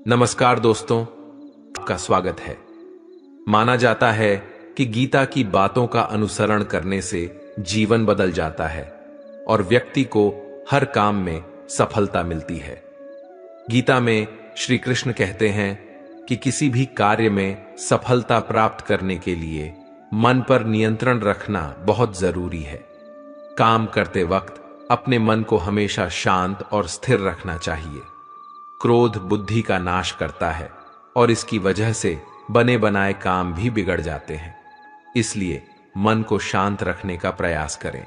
नमस्कार दोस्तों, आपका स्वागत है। माना जाता है कि गीता की बातों का अनुसरण करने से जीवन बदल जाता है और व्यक्ति को हर काम में सफलता मिलती है। गीता में श्री कृष्ण कहते हैं कि किसी भी कार्य में सफलता प्राप्त करने के लिए मन पर नियंत्रण रखना बहुत जरूरी है। काम करते वक्त अपने मन को हमेशा शांत और स्थिर रखना चाहिए। क्रोध बुद्धि का नाश करता है और इसकी वजह से बने बनाए काम भी बिगड़ जाते हैं। इसलिए मन को शांत रखने का प्रयास करें।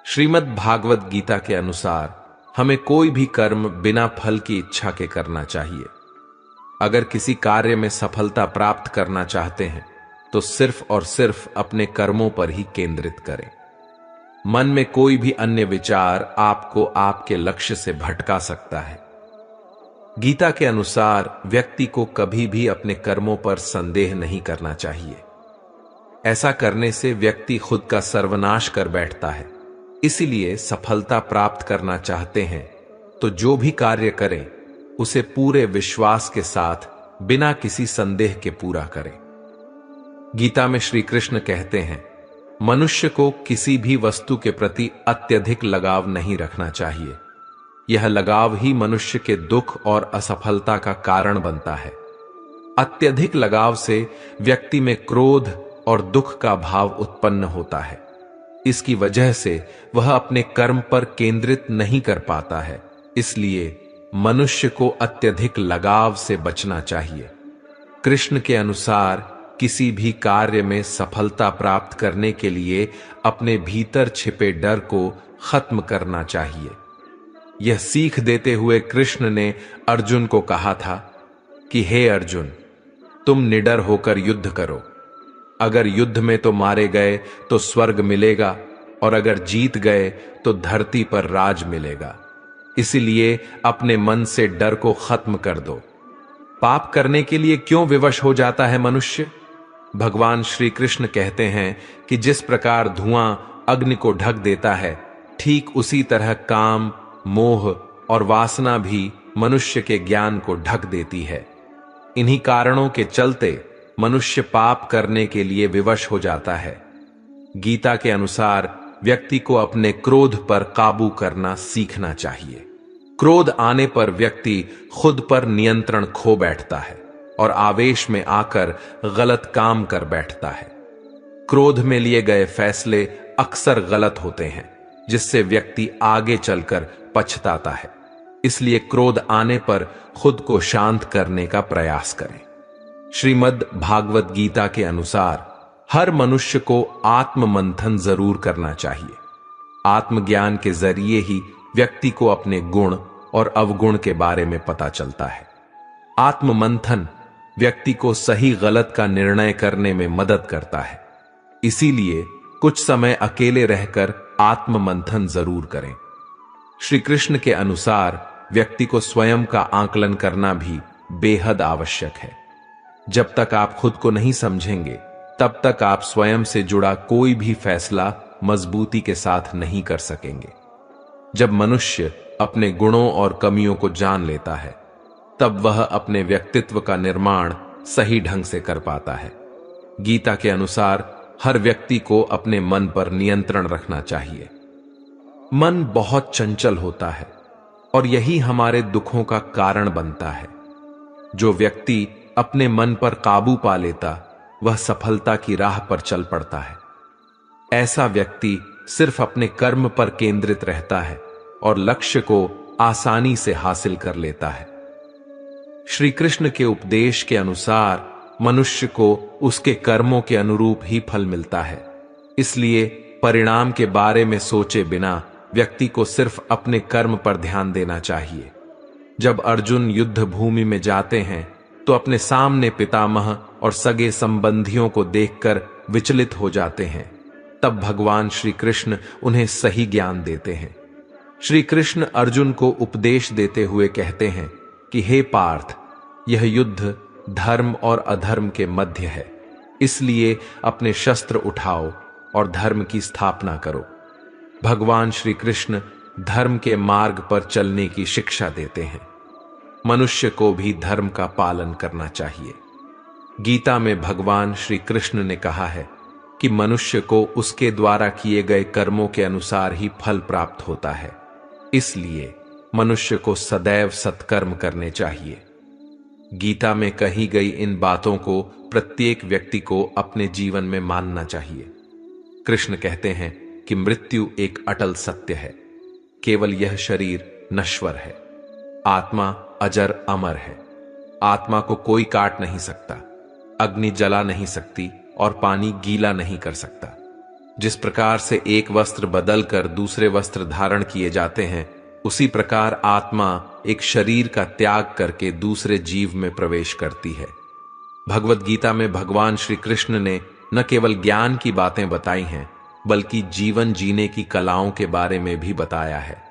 श्रीमद् भागवत गीता के अनुसार हमें कोई भी कर्म बिना फल की इच्छा के करना चाहिए। अगर किसी कार्य में सफलता प्राप्त करना चाहते हैं तो सिर्फ और सिर्फ अपने कर्मों पर ही केंद्रित करें। मन में कोई भी अन्य विचार आपको आपके लक्ष्य से भटका सकता है। गीता के अनुसार व्यक्ति को कभी भी अपने कर्मों पर संदेह नहीं करना चाहिए। ऐसा करने से व्यक्ति खुद का सर्वनाश कर बैठता है। इसीलिए सफलता प्राप्त करना चाहते हैं तो जो भी कार्य करें उसे पूरे विश्वास के साथ बिना किसी संदेह के पूरा करें। गीता में श्री कृष्ण कहते हैं, मनुष्य को किसी भी वस्तु के प्रति अत्यधिक लगाव नहीं रखना चाहिए। यह लगाव ही मनुष्य के दुख और असफलता का कारण बनता है। अत्यधिक लगाव से व्यक्ति में क्रोध और दुख का भाव उत्पन्न होता है। इसकी वजह से वह अपने कर्म पर केंद्रित नहीं कर पाता है। इसलिए मनुष्य को अत्यधिक लगाव से बचना चाहिए। कृष्ण के अनुसार किसी भी कार्य में सफलता प्राप्त करने के लिए अपने भीतर छिपे डर को खत्म करना चाहिए। यह सीख देते हुए कृष्ण ने अर्जुन को कहा था कि हे अर्जुन, तुम निडर होकर युद्ध करो। अगर युद्ध में तो मारे गए तो स्वर्ग मिलेगा और अगर जीत गए तो धरती पर राज मिलेगा। इसलिए अपने मन से डर को खत्म कर दो। पाप करने के लिए क्यों विवश हो जाता है मनुष्य? भगवान श्री कृष्ण कहते हैं कि जिस प्रकार धुआं अग्नि को ढक देता है, ठीक उसी तरह काम, मोह और वासना भी मनुष्य के ज्ञान को ढक देती है। इन्हीं कारणों के चलते मनुष्य पाप करने के लिए विवश हो जाता है। गीता के अनुसार व्यक्ति को अपने क्रोध पर काबू करना सीखना चाहिए। क्रोध आने पर व्यक्ति खुद पर नियंत्रण खो बैठता है और आवेश में आकर गलत काम कर बैठता है। क्रोध में लिए गए फैसले अक्सर गलत होते हैं, जिससे व्यक्ति आगे चलकर पछताता है। इसलिए क्रोध आने पर खुद को शांत करने का प्रयास करें। श्रीमद् भागवत गीता के अनुसार हर मनुष्य को आत्म मंथन जरूर करना चाहिए। आत्मज्ञान के जरिए ही व्यक्ति को अपने गुण और अवगुण के बारे में पता चलता है। आत्म मंथन व्यक्ति को सही गलत का निर्णय करने में मदद करता है। इसीलिए कुछ समय अकेले रहकर आत्म मंथन जरूर करें। श्री कृष्ण के अनुसार व्यक्ति को स्वयं का आकलन करना भी बेहद आवश्यक है। जब तक आप खुद को नहीं समझेंगे, तब तक आप स्वयं से जुड़ा कोई भी फैसला मजबूती के साथ नहीं कर सकेंगे। जब मनुष्य अपने गुणों और कमियों को जान लेता है, तब वह अपने व्यक्तित्व का निर्माण सही ढंग से कर पाता है। गीता के अनुसार हर व्यक्ति को अपने मन पर नियंत्रण रखना चाहिए। मन बहुत चंचल होता है और यही हमारे दुखों का कारण बनता है। जो व्यक्ति अपने मन पर काबू पा लेता, वह सफलता की राह पर चल पड़ता है। ऐसा व्यक्ति सिर्फ अपने कर्म पर केंद्रित रहता है और लक्ष्य को आसानी से हासिल कर लेता है। श्री कृष्ण के उपदेश के अनुसार मनुष्य को उसके कर्मों के अनुरूप ही फल मिलता है। इसलिए परिणाम के बारे में सोचे बिना व्यक्ति को सिर्फ अपने कर्म पर ध्यान देना चाहिए। जब अर्जुन युद्ध भूमि में जाते हैं तो अपने सामने पितामह और सगे संबंधियों को देखकर विचलित हो जाते हैं। तब भगवान श्री कृष्ण उन्हें सही ज्ञान देते हैं। श्री कृष्ण अर्जुन को उपदेश देते हुए कहते हैं कि हे पार्थ, यह युद्ध धर्म और अधर्म के मध्य है। इसलिए अपने शस्त्र उठाओ और धर्म की स्थापना करो। भगवान श्री कृष्ण धर्म के मार्ग पर चलने की शिक्षा देते हैं। मनुष्य को भी धर्म का पालन करना चाहिए। गीता में भगवान श्री कृष्ण ने कहा है कि मनुष्य को उसके द्वारा किए गए कर्मों के अनुसार ही फल प्राप्त होता है, इसलिए मनुष्य को सदैव सत्कर्म करने चाहिए। गीता में कही गई इन बातों को प्रत्येक व्यक्ति को अपने जीवन में मानना चाहिए। कृष्ण कहते हैं कि मृत्यु एक अटल सत्य है, केवल यह शरीर नश्वर है, आत्मा अजर अमर है। आत्मा को कोई काट नहीं सकता, अग्नि जला नहीं सकती और पानी गीला नहीं कर सकता। जिस प्रकार से एक वस्त्र बदलकर दूसरे वस्त्र धारण किए जाते हैं, उसी प्रकार आत्मा एक शरीर का त्याग करके दूसरे जीव में प्रवेश करती है। भगवत गीता में भगवान श्री कृष्ण ने न केवल ज्ञान की बातें बताई हैं, बल्कि जीवन जीने की कलाओं के बारे में भी बताया है।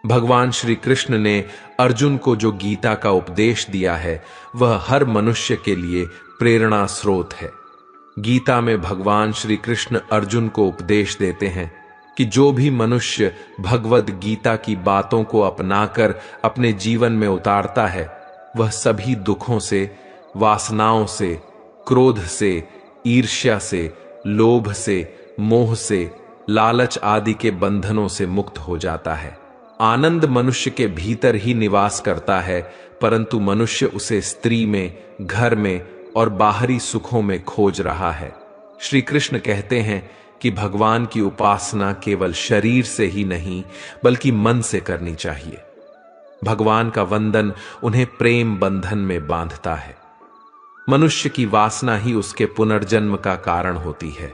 भगवान श्री कृष्ण ने अर्जुन को जो गीता का उपदेश दिया है, वह हर मनुष्य के लिए प्रेरणा स्रोत है। गीता में भगवान श्री कृष्ण अर्जुन को उपदेश देते हैं कि जो भी मनुष्य भगवत गीता की बातों को अपनाकर अपने जीवन में उतारता है, वह सभी दुखों से, वासनाओं से, क्रोध से, ईर्ष्या से, लोभ से, मोह से, लालच आदि के बंधनों से मुक्त हो जाता है। आनंद मनुष्य के भीतर ही निवास करता है, परंतु मनुष्य उसे स्त्री में, घर में और बाहरी सुखों में खोज रहा है। श्री कृष्ण कहते हैं कि भगवान की उपासना केवल शरीर से ही नहीं, बल्कि मन से करनी चाहिए। भगवान का वंदन उन्हें प्रेम बंधन में बांधता है। मनुष्य की वासना ही उसके पुनर्जन्म का कारण होती है।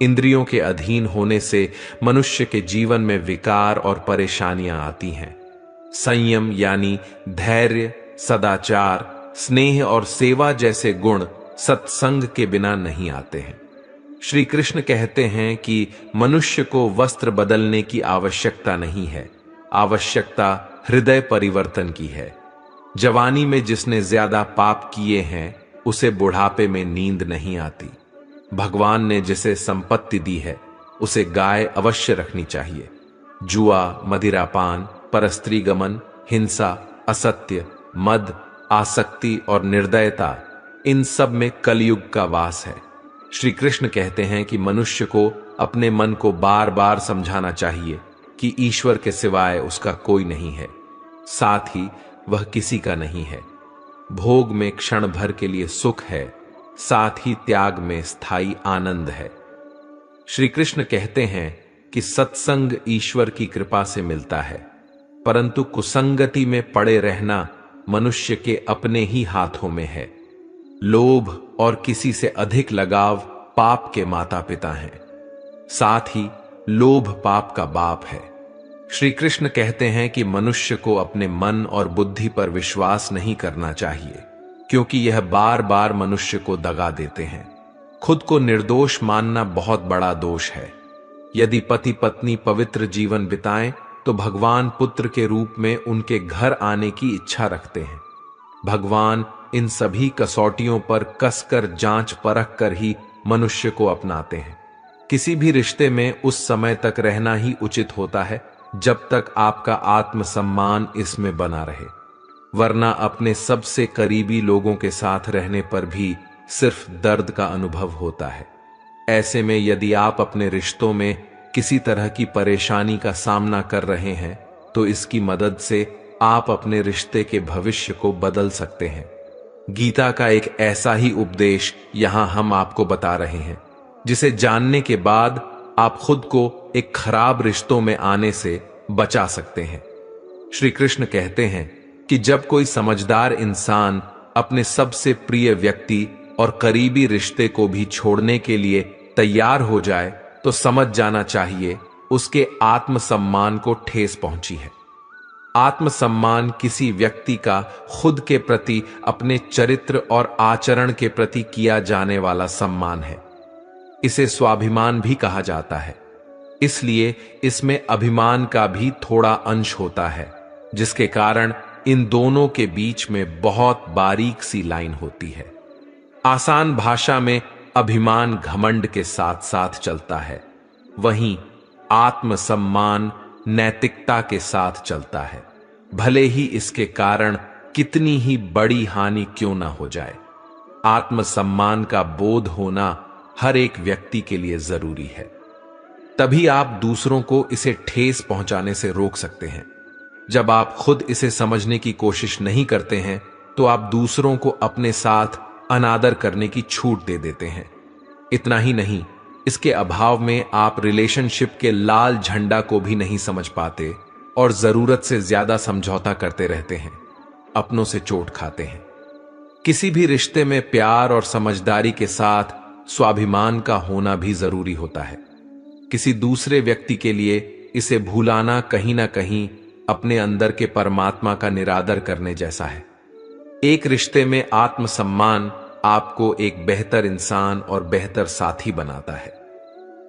इंद्रियों के अधीन होने से मनुष्य के जीवन में विकार और परेशानियां आती हैं। संयम यानी धैर्य, सदाचार, स्नेह और सेवा जैसे गुण सत्संग के बिना नहीं आते हैं। श्री कृष्ण कहते हैं कि मनुष्य को वस्त्र बदलने की आवश्यकता नहीं है, आवश्यकता हृदय परिवर्तन की है। जवानी में जिसने ज्यादा पाप किए हैं, उसे बुढ़ापे में नींद नहीं आती। भगवान ने जिसे संपत्ति दी है, उसे गाय अवश्य रखनी चाहिए। जुआ, मदिरापान, परस्त्री गमन, हिंसा, असत्य, मद, आसक्ति और निर्दयता, इन सब में कलयुग का वास है। श्री कृष्ण कहते हैं कि मनुष्य को अपने मन को बार बार समझाना चाहिए कि ईश्वर के सिवाय उसका कोई नहीं है, साथ ही वह किसी का नहीं है। भोग में क्षण भर के लिए सुख है, साथ ही त्याग में स्थायी आनंद है। श्री कृष्ण कहते हैं कि सत्संग ईश्वर की कृपा से मिलता है, परंतु कुसंगति में पड़े रहना मनुष्य के अपने ही हाथों में है। लोभ और किसी से अधिक लगाव पाप के माता पिता हैं, साथ ही लोभ पाप का बाप है। श्री कृष्ण कहते हैं कि मनुष्य को अपने मन और बुद्धि पर विश्वास नहीं करना चाहिए, क्योंकि यह बार बार मनुष्य को दगा देते हैं। खुद को निर्दोष मानना बहुत बड़ा दोष है। यदि पति पत्नी पवित्र जीवन बिताएं, तो भगवान पुत्र के रूप में उनके घर आने की इच्छा रखते हैं। भगवान इन सभी कसौटियों पर कसकर जांच परख कर ही मनुष्य को अपनाते हैं। किसी भी रिश्ते में उस समय तक रहना ही उचित होता है जब तक आपका आत्मसम्मान इसमें बना रहे, वरना अपने सबसे करीबी लोगों के साथ रहने पर भी सिर्फ दर्द का अनुभव होता है। ऐसे में यदि आप अपने रिश्तों में किसी तरह की परेशानी का सामना कर रहे हैं, तो इसकी मदद से आप अपने रिश्ते के भविष्य को बदल सकते हैं। गीता का एक ऐसा ही उपदेश यहां हम आपको बता रहे हैं, जिसे जानने के बाद आप खुद को एक खराब रिश्तों में आने से बचा सकते हैं। श्री कृष्ण कहते हैं कि जब कोई समझदार इंसान अपने सबसे प्रिय व्यक्ति और करीबी रिश्ते को भी छोड़ने के लिए तैयार हो जाए, तो समझ जाना चाहिए उसके आत्मसम्मान को ठेस पहुंची है। आत्मसम्मान किसी व्यक्ति का खुद के प्रति, अपने चरित्र और आचरण के प्रति किया जाने वाला सम्मान है। इसे स्वाभिमान भी कहा जाता है, इसलिए इसमें अभिमान का भी थोड़ा अंश होता है, जिसके कारण इन दोनों के बीच में बहुत बारीक सी लाइन होती है। आसान भाषा में अभिमान घमंड के साथ साथ चलता है, वहीं आत्मसम्मान नैतिकता के साथ चलता है। भले ही इसके कारण कितनी ही बड़ी हानि क्यों ना हो जाए। आत्मसम्मान का बोध होना हर एक व्यक्ति के लिए जरूरी है। तभी आप दूसरों को इसे ठेस पहुंचाने से रोक सकते हैं। जब आप खुद इसे समझने की कोशिश नहीं करते हैं तो आप दूसरों को अपने साथ अनादर करने की छूट दे देते हैं। इतना ही नहीं, इसके अभाव में आप रिलेशनशिप के लाल झंडा को भी नहीं समझ पाते और जरूरत से ज्यादा समझौता करते रहते हैं, अपनों से चोट खाते हैं। किसी भी रिश्ते में प्यार और समझदारी के साथ स्वाभिमान का होना भी जरूरी होता है। किसी दूसरे व्यक्ति के लिए इसे भूलाना कहीं ना कहीं अपने अंदर के परमात्मा का निरादर करने जैसा है। एक रिश्ते में आत्मसम्मान आपको एक बेहतर इंसान और बेहतर साथी बनाता है।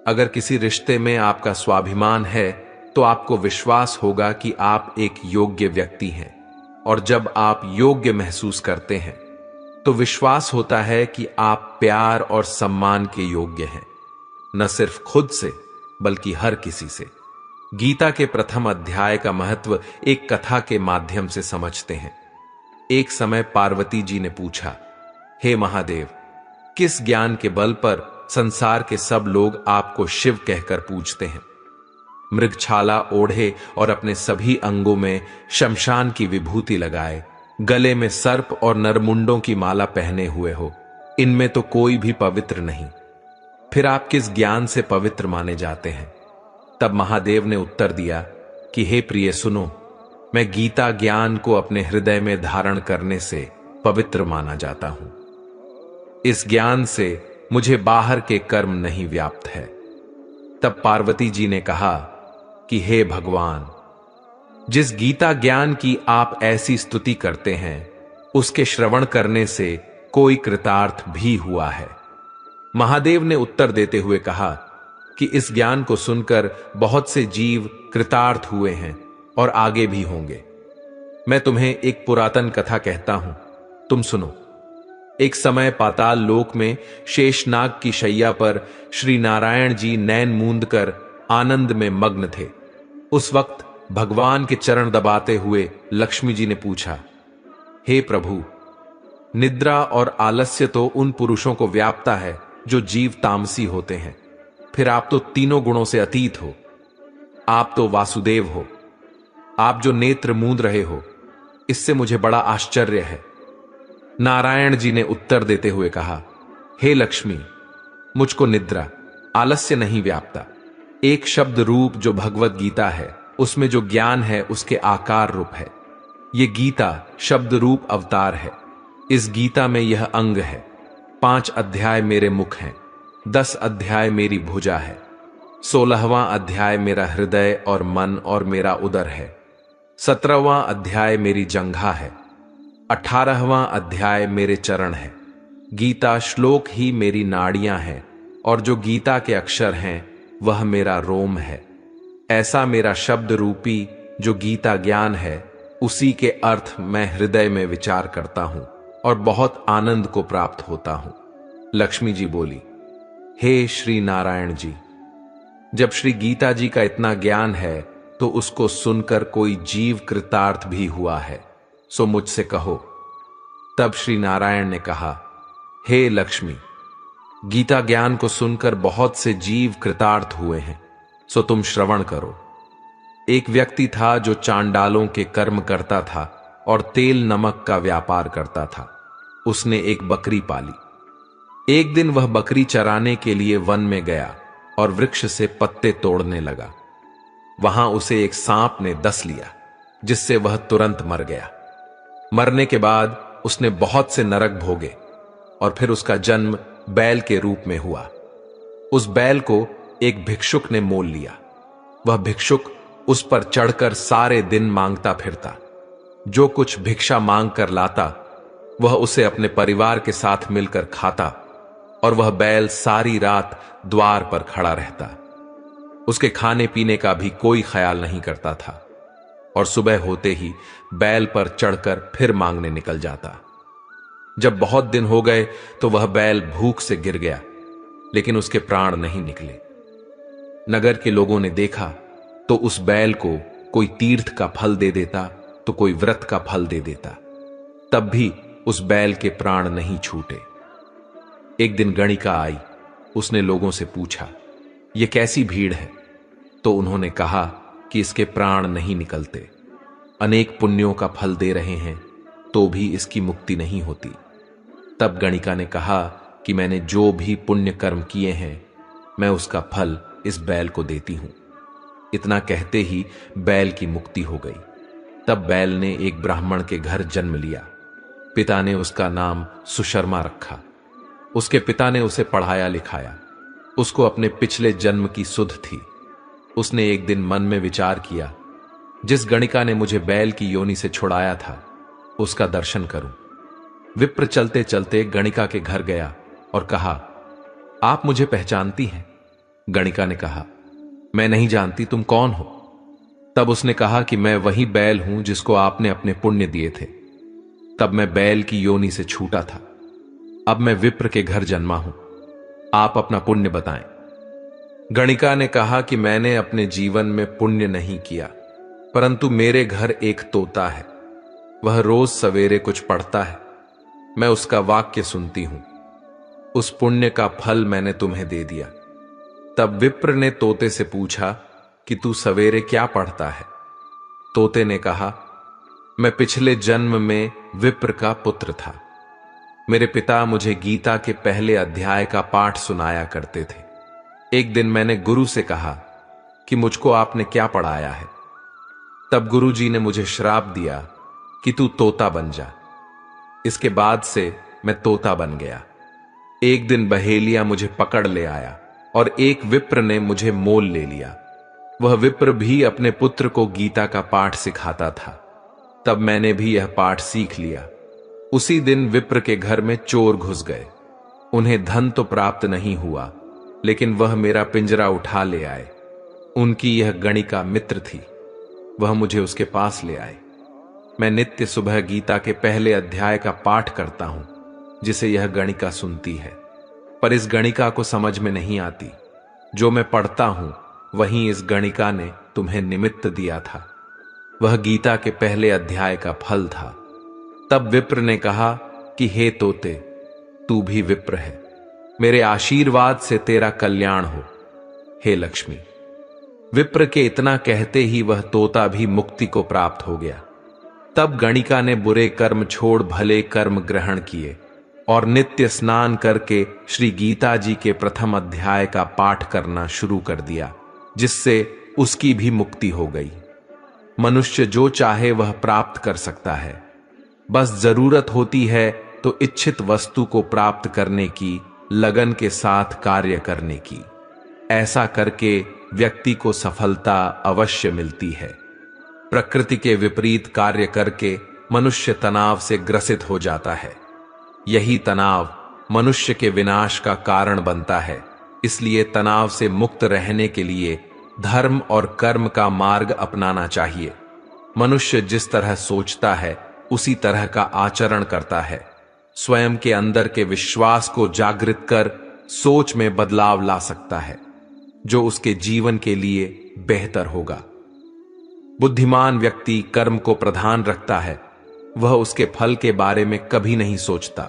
अगर किसी रिश्ते में आपका स्वाभिमान है तो आपको विश्वास होगा कि आप एक योग्य व्यक्ति हैं, और जब आप योग्य महसूस करते हैं तो विश्वास होता है कि आप प्यार और सम्मान के योग्य हैं, न सिर्फ खुद से बल्कि हर किसी से। गीता के प्रथम अध्याय का महत्व एक कथा के माध्यम से समझते हैं। एक समय पार्वती जी ने पूछा, हे महादेव, किस ज्ञान के बल पर संसार के सब लोग आपको शिव कहकर पूजते हैं? मृगछाला ओढ़े और अपने सभी अंगों में शमशान की विभूति लगाए, गले में सर्प और नरमुंडों की माला पहने हुए हो, इनमें तो कोई भी पवित्र नहीं। फिर आप किस ज्ञान से पवित्र माने जाते हैं? तब महादेव ने उत्तर दिया कि हे प्रिय सुनो, मैं गीता ज्ञान को अपने हृदय में धारण करने से पवित्र माना जाता हूं। इस ज्ञान से मुझे बाहर के कर्म नहीं व्याप्त है। तब पार्वती जी ने कहा कि हे भगवान, जिस गीता ज्ञान की आप ऐसी स्तुति करते हैं उसके श्रवण करने से कोई कृतार्थ भी हुआ है। महादेव ने उत्तर देते हुए कहा कि इस ज्ञान को सुनकर बहुत से जीव कृतार्थ हुए हैं और आगे भी होंगे। मैं तुम्हें एक पुरातन कथा कहता हूं, तुम सुनो। एक समय पाताल लोक में शेषनाग की शैया पर श्री नारायण जी नैन मूंद कर आनंद में मग्न थे। उस वक्त भगवान के चरण दबाते हुए लक्ष्मी जी ने पूछा, हे प्रभु, निद्रा और आलस्य तो उन पुरुषों को व्यापता है जो जीव तामसी होते हैं, फिर आप तो तीनों गुणों से अतीत हो। आप तो वासुदेव हो। आप जो नेत्र मूंद रहे हो, इससे मुझे बड़ा आश्चर्य है। नारायण जी ने उत्तर देते हुए कहा, हे लक्ष्मी, मुझको निद्रा आलस्य नहीं व्यापता। एक शब्द रूप जो भगवत गीता है, उसमें जो ज्ञान है उसके आकार रूप है। ये गीता शब्द रूप अवतार है। इस गीता में यह अंग है। 5 अध्याय मेरे मुख हैं, 10 अध्याय मेरी भुजा है, 16वां अध्याय मेरा हृदय और मन और मेरा उदर है, 17वां अध्याय मेरी जंघा है, 18वां अध्याय मेरे चरण है। गीता श्लोक ही मेरी नाड़ियां हैं और जो गीता के अक्षर हैं वह मेरा रोम है। ऐसा मेरा शब्द रूपी जो गीता ज्ञान है, उसी के अर्थ मैं हृदय में विचार करता हूं और बहुत आनंद को प्राप्त होता हूं। लक्ष्मी जी बोली, हे श्री नारायण जी, जब श्री गीता जी का इतना ज्ञान है तो उसको सुनकर कोई जीव कृतार्थ भी हुआ है, सो मुझसे कहो। तब श्री नारायण ने कहा, हे लक्ष्मी, गीता ज्ञान को सुनकर बहुत से जीव कृतार्थ हुए हैं, सो तुम श्रवण करो। एक व्यक्ति था जो चांडालों के कर्म करता था और तेल नमक का व्यापार करता था। उसने एक बकरी पाली। एक दिन वह बकरी चराने के लिए वन में गया और वृक्ष से पत्ते तोड़ने लगा। वहां उसे एक सांप ने डस लिया, जिससे वह तुरंत मर गया। मरने के बाद उसने बहुत से नरक भोगे और फिर उसका जन्म बैल के रूप में हुआ। उस बैल को एक भिक्षुक ने मोल लिया। वह भिक्षुक उस पर चढ़कर सारे दिन मांगता फिरता। जो कुछ भिक्षा मांग कर लाता वह उसे अपने परिवार के साथ मिलकर खाता और वह बैल सारी रात द्वार पर खड़ा रहता। उसके खाने पीने का भी कोई ख्याल नहीं करता था और सुबह होते ही बैल पर चढ़कर फिर मांगने निकल जाता। जब बहुत दिन हो गए तो वह बैल भूख से गिर गया, लेकिन उसके प्राण नहीं निकले। नगर के लोगों ने देखा तो उस बैल को कोई तीर्थ का फल दे देता तो कोई व्रत का फल दे देता। तब भी उस बैल के प्राण नहीं छूटे। एक दिन गणिका आई। उसने लोगों से पूछा, यह कैसी भीड़ है? तो उन्होंने कहा कि इसके प्राण नहीं निकलते, अनेक पुण्यों का फल दे रहे हैं तो भी इसकी मुक्ति नहीं होती। तब गणिका ने कहा कि मैंने जो भी पुण्य कर्म किए हैं, मैं उसका फल इस बैल को देती हूं। इतना कहते ही बैल की मुक्ति हो गई। तब बैल ने एक ब्राह्मण के घर जन्म लिया। पिता ने उसका नाम सुशर्मा रखा। उसके पिता ने उसे पढ़ाया लिखाया। उसको अपने पिछले जन्म की सुध थी। उसने एक दिन मन में विचार किया, जिस गणिका ने मुझे बैल की योनि से छुड़ाया था, उसका दर्शन करूं। विप्र चलते चलते गणिका के घर गया और कहा, आप मुझे पहचानती हैं? गणिका ने कहा, मैं नहीं जानती, तुम कौन हो? तब उसने कहा कि मैं वही बैल हूं जिसको आपने अपने पुण्य दिए थे। तब मैं बैल की योनि से छूटा था। अब मैं विप्र के घर जन्मा हूं। आप अपना पुण्य बताएं। गणिका ने कहा कि मैंने अपने जीवन में पुण्य नहीं किया, परंतु मेरे घर एक तोता है। वह रोज सवेरे कुछ पढ़ता है। मैं उसका वाक्य सुनती हूं। उस पुण्य का फल मैंने तुम्हें दे दिया। तब विप्र ने तोते से पूछा कि तू सवेरे क्या पढ़ता है? तोते ने कहा, मैं पिछले जन्म में विप्र का पुत्र था। मेरे पिता मुझे गीता के पहले अध्याय का पाठ सुनाया करते थे। एक दिन मैंने गुरु से कहा कि मुझको आपने क्या पढ़ाया है? तब गुरुजी ने मुझे श्राप दिया कि तू तोता बन जा। इसके बाद से मैं तोता बन गया। एक दिन बहेलिया मुझे पकड़ ले आया और एक विप्र ने मुझे मोल ले लिया। वह विप्र भी अपने पुत्र को गीता का पाठ सिखाता था। तब मैंने भी यह पाठ सीख लिया। उसी दिन विप्र के घर में चोर घुस गए। उन्हें धन तो प्राप्त नहीं हुआ, लेकिन वह मेरा पिंजरा उठा ले आए। उनकी यह गणिका मित्र थी। वह मुझे उसके पास ले आए। मैं नित्य सुबह गीता के पहले अध्याय का पाठ करता हूं, जिसे यह गणिका सुनती है। पर इस गणिका को समझ में नहीं आती। जो मैं पढ़ता हूं वहीं इस गणिका ने तुम्हें निमित्त दिया था। वह गीता के पहले अध्याय का फल था। तब विप्र ने कहा कि हे तोते, तू भी विप्र है। मेरे आशीर्वाद से तेरा कल्याण हो, हे लक्ष्मी। विप्र के इतना कहते ही वह तोता भी मुक्ति को प्राप्त हो गया। तब गणिका ने बुरे कर्म छोड़ भले कर्म ग्रहण किए और नित्य स्नान करके श्री गीता जी के प्रथम अध्याय का पाठ करना शुरू कर दिया, जिससे उसकी भी मुक्ति हो गई। मनुष्य जो चाहे वह प्राप्त कर सकता है। बस जरूरत होती है तो इच्छित वस्तु को प्राप्त करने की, लगन के साथ कार्य करने की। ऐसा करके व्यक्ति को सफलता अवश्य मिलती है। प्रकृति के विपरीत कार्य करके मनुष्य तनाव से ग्रसित हो जाता है। यही तनाव मनुष्य के विनाश का कारण बनता है। इसलिए तनाव से मुक्त रहने के लिए धर्म और कर्म का मार्ग अपनाना चाहिए। मनुष्य जिस तरह सोचता है उसी तरह का आचरण करता है। स्वयं के अंदर के विश्वास को जागृत कर सोच में बदलाव ला सकता है, जो उसके जीवन के लिए बेहतर होगा। बुद्धिमान व्यक्ति कर्म को प्रधान रखता है। वह उसके फल के बारे में कभी नहीं सोचता।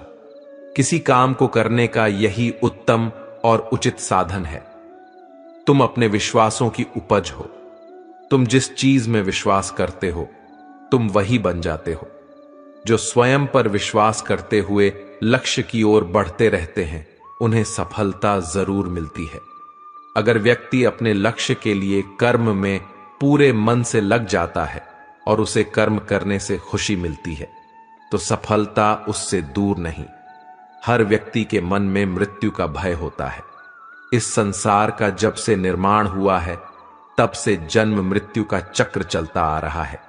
किसी काम को करने का यही उत्तम और उचित साधन है। तुम अपने विश्वासों की उपज हो। तुम जिस चीज में विश्वास करते हो, तुम वही बन जाते हो। जो स्वयं पर विश्वास करते हुए लक्ष्य की ओर बढ़ते रहते हैं, उन्हें सफलता जरूर मिलती है। अगर व्यक्ति अपने लक्ष्य के लिए कर्म में पूरे मन से लग जाता है और उसे कर्म करने से खुशी मिलती है, तो सफलता उससे दूर नहीं। हर व्यक्ति के मन में मृत्यु का भय होता है। इस संसार का जब से निर्माण हुआ है, तब से जन्म मृत्यु का चक्र चलता आ रहा है।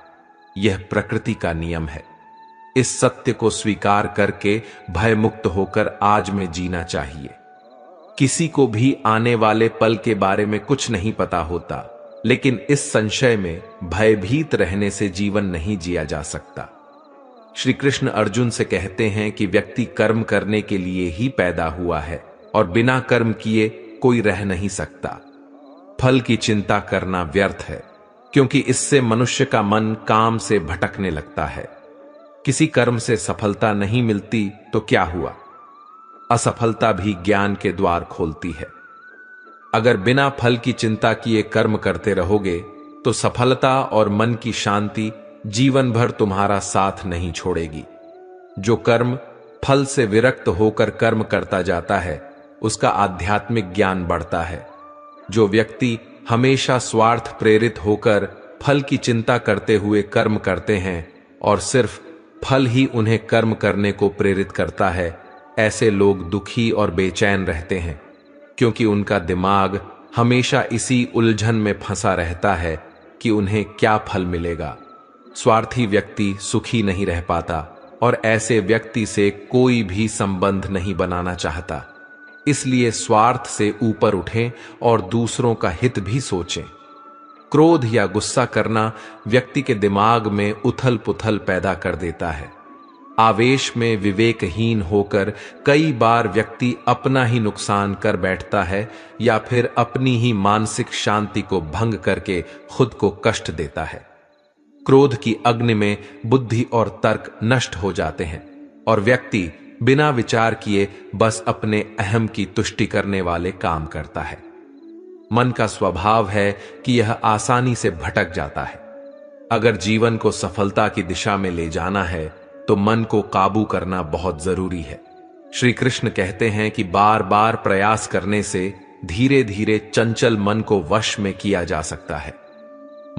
यह प्रकृति का नियम है। इस सत्य को स्वीकार करके भय मुक्त होकर आज में जीना चाहिए। किसी को भी आने वाले पल के बारे में कुछ नहीं पता होता, लेकिन इस संशय में भयभीत रहने से जीवन नहीं जिया जा सकता। श्री कृष्ण अर्जुन से कहते हैं कि व्यक्ति कर्म करने के लिए ही पैदा हुआ है और बिना कर्म किए कोई रह नहीं सकता। फल की चिंता करना व्यर्थ है, क्योंकि इससे मनुष्य का मन काम से भटकने लगता है। किसी कर्म से सफलता नहीं मिलती तो क्या हुआ? असफलता भी ज्ञान के द्वार खोलती है। अगर बिना फल की चिंता किए कर्म करते रहोगे तो सफलता और मन की शांति जीवन भर तुम्हारा साथ नहीं छोड़ेगी। जो कर्म फल से विरक्त होकर कर्म करता जाता है, उसका आध्यात्मिक ज्ञान बढ़ता है। जो व्यक्ति हमेशा स्वार्थ प्रेरित होकर फल की चिंता करते हुए कर्म करते हैं और सिर्फ फल ही उन्हें कर्म करने को प्रेरित करता है, ऐसे लोग दुखी और बेचैन रहते हैं, क्योंकि उनका दिमाग हमेशा इसी उलझन में फंसा रहता है कि उन्हें क्या फल मिलेगा। स्वार्थी व्यक्ति सुखी नहीं रह पाता और ऐसे व्यक्ति से कोई भी संबंध नहीं बनाना चाहता। इसलिए स्वार्थ से ऊपर उठें और दूसरों का हित भी सोचें। क्रोध या गुस्सा करना व्यक्ति के दिमाग में उथल पुथल पैदा कर देता है। आवेश में विवेकहीन होकर कई बार व्यक्ति अपना ही नुकसान कर बैठता है या फिर अपनी ही मानसिक शांति को भंग करके खुद को कष्ट देता है। क्रोध की अग्नि में बुद्धि और तर्क नष्ट हो जाते हैं और व्यक्ति बिना विचार किए बस अपने अहम की तुष्टि करने वाले काम करता है। मन का स्वभाव है कि यह आसानी से भटक जाता है। अगर जीवन को सफलता की दिशा में ले जाना है तो मन को काबू करना बहुत जरूरी है। श्री कृष्ण कहते हैं कि बार बार प्रयास करने से धीरे धीरे चंचल मन को वश में किया जा सकता है।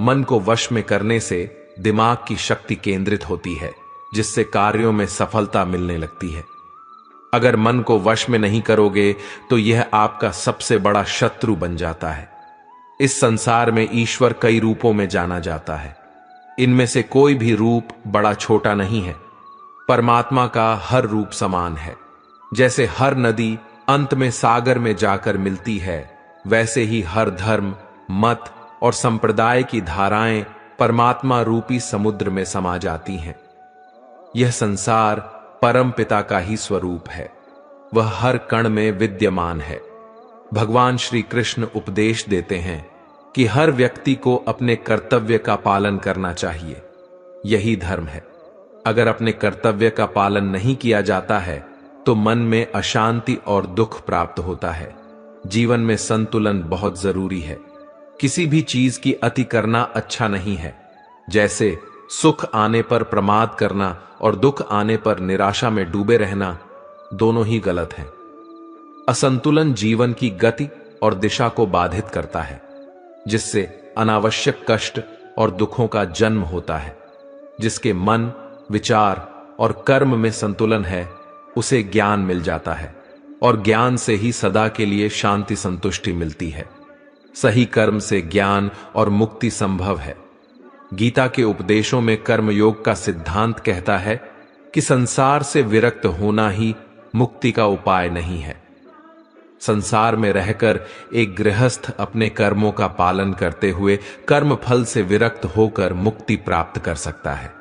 मन को वश में करने से दिमाग की शक्ति केंद्रित होती है, जिससे कार्यों में सफलता मिलने लगती है। अगर मन को वश में नहीं करोगे तो यह आपका सबसे बड़ा शत्रु बन जाता है। इस संसार में ईश्वर कई रूपों में जाना जाता है। इनमें से कोई भी रूप बड़ा छोटा नहीं है। परमात्मा का हर रूप समान है। जैसे हर नदी अंत में सागर में जाकर मिलती है, वैसे ही हर धर्म, मत और संप्रदाय की धाराएं परमात्मा रूपी समुद्र में समा जाती हैं। यह संसार परम पिता का ही स्वरूप है। वह हर कण में विद्यमान है। भगवान श्री कृष्ण उपदेश देते हैं कि हर व्यक्ति को अपने कर्तव्य का पालन करना चाहिए। यही धर्म है। अगर अपने कर्तव्य का पालन नहीं किया जाता है तो मन में अशांति और दुख प्राप्त होता है। जीवन में संतुलन बहुत जरूरी है। किसी भी चीज की अति करना अच्छा नहीं है। जैसे सुख आने पर प्रमाद करना और दुख आने पर निराशा में डूबे रहना, दोनों ही गलत हैं। असंतुलन जीवन की गति और दिशा को बाधित करता है, जिससे अनावश्यक कष्ट और दुखों का जन्म होता है। जिसके मन, विचार और कर्म में संतुलन है, उसे ज्ञान मिल जाता है और ज्ञान से ही सदा के लिए शांति संतुष्टि मिलती है। सही कर्म से ज्ञान और मुक्ति संभव है। गीता के उपदेशों में कर्मयोग का सिद्धांत कहता है कि संसार से विरक्त होना ही मुक्ति का उपाय नहीं है। संसार में रहकर एक गृहस्थ अपने कर्मों का पालन करते हुए कर्म फल से विरक्त होकर मुक्ति प्राप्त कर सकता है।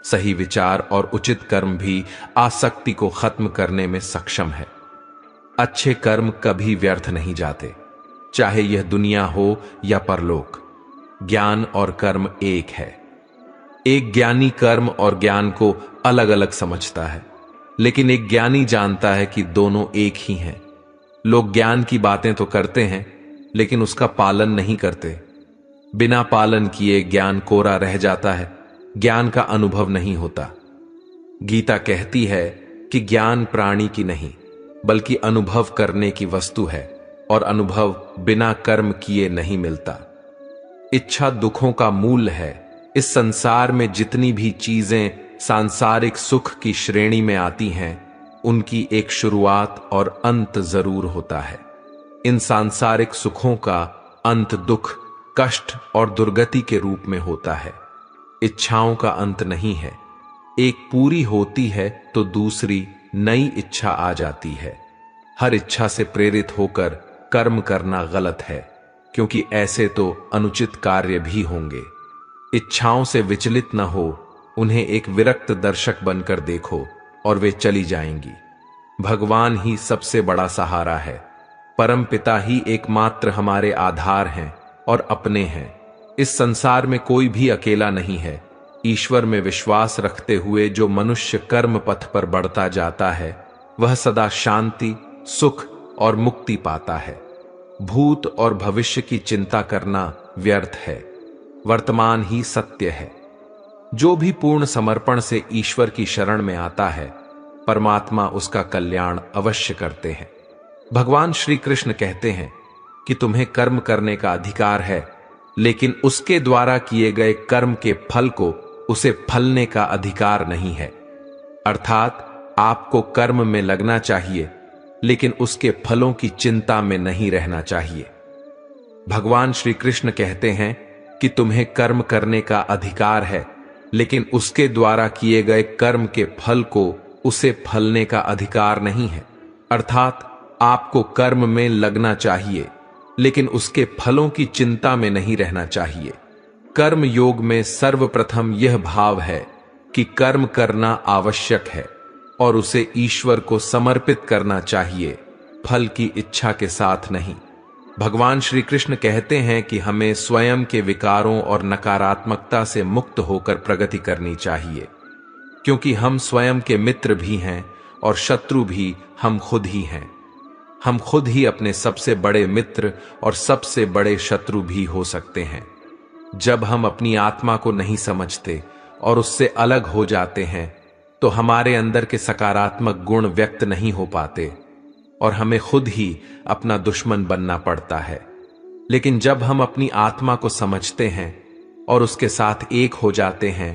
सही विचार और उचित कर्म भी आसक्ति को खत्म करने में सक्षम है। अच्छे कर्म कभी व्यर्थ नहीं जाते, चाहे यह दुनिया हो या परलोक। ज्ञान और कर्म एक है। एक ज्ञानी कर्म और ज्ञान को अलग अलग समझता है, लेकिन एक ज्ञानी जानता है कि दोनों एक ही हैं। लोग ज्ञान की बातें तो करते हैं, लेकिन उसका पालन नहीं करते। बिना पालन किए ज्ञान कोरा रह जाता है, ज्ञान का अनुभव नहीं होता। गीता कहती है कि ज्ञान प्राणी की नहीं, बल्कि अनुभव करने की वस्तु है और अनुभव बिना कर्म किए नहीं मिलता। इच्छा दुखों का मूल है। इस संसार में जितनी भी चीजें सांसारिक सुख की श्रेणी में आती हैं, उनकी एक शुरुआत और अंत जरूर होता है। इन सांसारिक सुखों का अंत दुख, कष्ट और दुर्गति के रूप में होता है। इच्छाओं का अंत नहीं है। एक पूरी होती है तो दूसरी नई इच्छा आ जाती है। हर इच्छा से प्रेरित होकर कर्म करना गलत है, क्योंकि ऐसे तो अनुचित कार्य भी होंगे। इच्छाओं से विचलित न हो, उन्हें एक विरक्त दर्शक बनकर देखो और वे चली जाएंगी। भगवान ही सबसे बड़ा सहारा है। परम पिता ही एकमात्र हमारे आधार हैं और अपने हैं। इस संसार में कोई भी अकेला नहीं है। ईश्वर में विश्वास रखते हुए जो मनुष्य कर्म पथ पर बढ़ता जाता है वह सदा शांति, सुख और मुक्ति पाता है। भूत और भविष्य की चिंता करना व्यर्थ है, वर्तमान ही सत्य है। जो भी पूर्ण समर्पण से ईश्वर की शरण में आता है, परमात्मा उसका कल्याण अवश्य करते हैं। भगवान श्री कृष्ण कहते हैं कि तुम्हें कर्म करने का अधिकार है, लेकिन उसके द्वारा किए गए कर्म के फल को उसे फलने का अधिकार नहीं है। अर्थात आपको कर्म में लगना चाहिए, लेकिन उसके फलों की चिंता में नहीं रहना चाहिए। भगवान श्री कृष्ण कहते हैं कि तुम्हें कर्म करने का अधिकार है, लेकिन उसके द्वारा किए गए कर्म के फल को उसे फलने का अधिकार नहीं है। अर्थात आपको कर्म में लगना चाहिए, लेकिन उसके फलों की चिंता में नहीं रहना चाहिए। कर्म योग में सर्वप्रथम यह भाव है कि कर्म करना आवश्यक है और उसे ईश्वर को समर्पित करना चाहिए, फल की इच्छा के साथ नहीं। भगवान श्री कृष्ण कहते हैं कि हमें स्वयं के विकारों और नकारात्मकता से मुक्त होकर प्रगति करनी चाहिए, क्योंकि हम स्वयं के मित्र भी हैं और शत्रु भी हम खुद ही हैं। हम खुद ही अपने सबसे बड़े मित्र और सबसे बड़े शत्रु भी हो सकते हैं। जब हम अपनी आत्मा को नहीं समझते और उससे अलग हो जाते हैं, तो हमारे अंदर के सकारात्मक गुण व्यक्त नहीं हो पाते और हमें खुद ही अपना दुश्मन बनना पड़ता है। लेकिन जब हम अपनी आत्मा को समझते हैं और उसके साथ एक हो जाते हैं,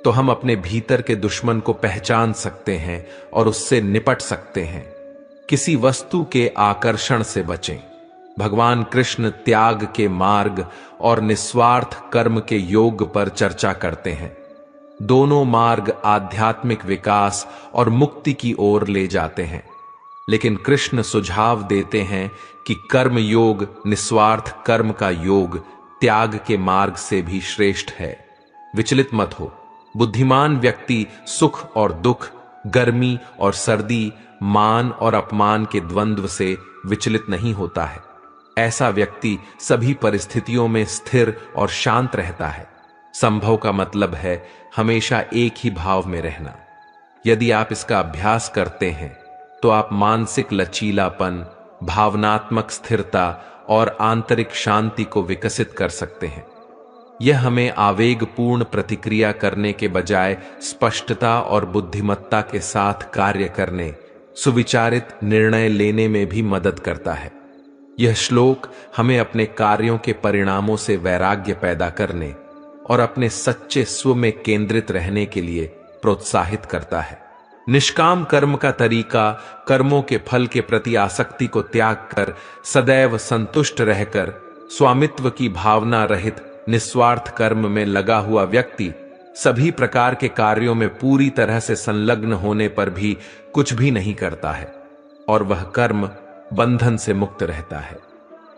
तो हम अपने भीतर के दुश्मन को पहचान सकते हैं और उससे निपट सकते हैं। किसी वस्तु के आकर्षण से बचें। भगवान कृष्ण त्याग के मार्ग और निस्वार्थ कर्म के योग पर चर्चा करते हैं। दोनों मार्ग आध्यात्मिक विकास और मुक्ति की ओर ले जाते हैं, लेकिन कृष्ण सुझाव देते हैं कि कर्म योग निस्वार्थ कर्म का योग त्याग के मार्ग से भी श्रेष्ठ है। विचलित मत हो। बुद्धिमान व्यक्ति सुख और दुख, गर्मी और सर्दी, मान और अपमान के द्वंद्व से विचलित नहीं होता है। ऐसा व्यक्ति सभी परिस्थितियों में स्थिर और शांत रहता है। संभव का मतलब है हमेशा एक ही भाव में रहना। यदि आप इसका अभ्यास करते हैं, तो आप मानसिक लचीलापन, भावनात्मक स्थिरता और आंतरिक शांति को विकसित कर सकते हैं। यह हमें आवेगपूर्ण प्रतिक्रिया करने के बजाय स्पष्टता और बुद्धिमत्ता के साथ कार्य करने, सुविचारित निर्णय लेने में भी मदद करता है। यह श्लोक हमें अपने कार्यों के परिणामों से वैराग्य पैदा करने और अपने सच्चे स्व में केंद्रित रहने के लिए प्रोत्साहित करता है। निष्काम कर्म का तरीका कर्मों के फल के प्रति आसक्ति को त्याग कर सदैव संतुष्ट रहकर स्वामित्व की भावना रहित निस्वार्थ कर्म में लगा हुआ व्यक्ति सभी प्रकार के कार्यों में पूरी तरह से संलग्न होने पर भी कुछ भी नहीं करता है और वह कर्म बंधन से मुक्त रहता है।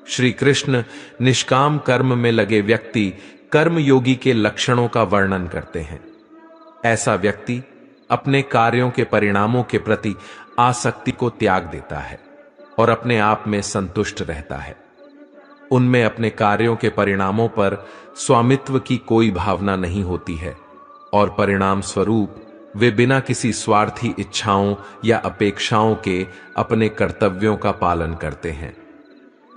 श्री कृष्ण निष्काम कर्म में लगे व्यक्ति कर्मयोगी के लक्षणों का वर्णन करते हैं। ऐसा व्यक्ति अपने कार्यों के परिणामों के प्रति आसक्ति को त्याग देता है और अपने आप में संतुष्ट रहता है। उनमें अपने कार्यों के परिणामों पर स्वामित्व की कोई भावना नहीं होती है और परिणाम स्वरूप वे बिना किसी स्वार्थी इच्छाओं या अपेक्षाओं के अपने कर्तव्यों का पालन करते हैं।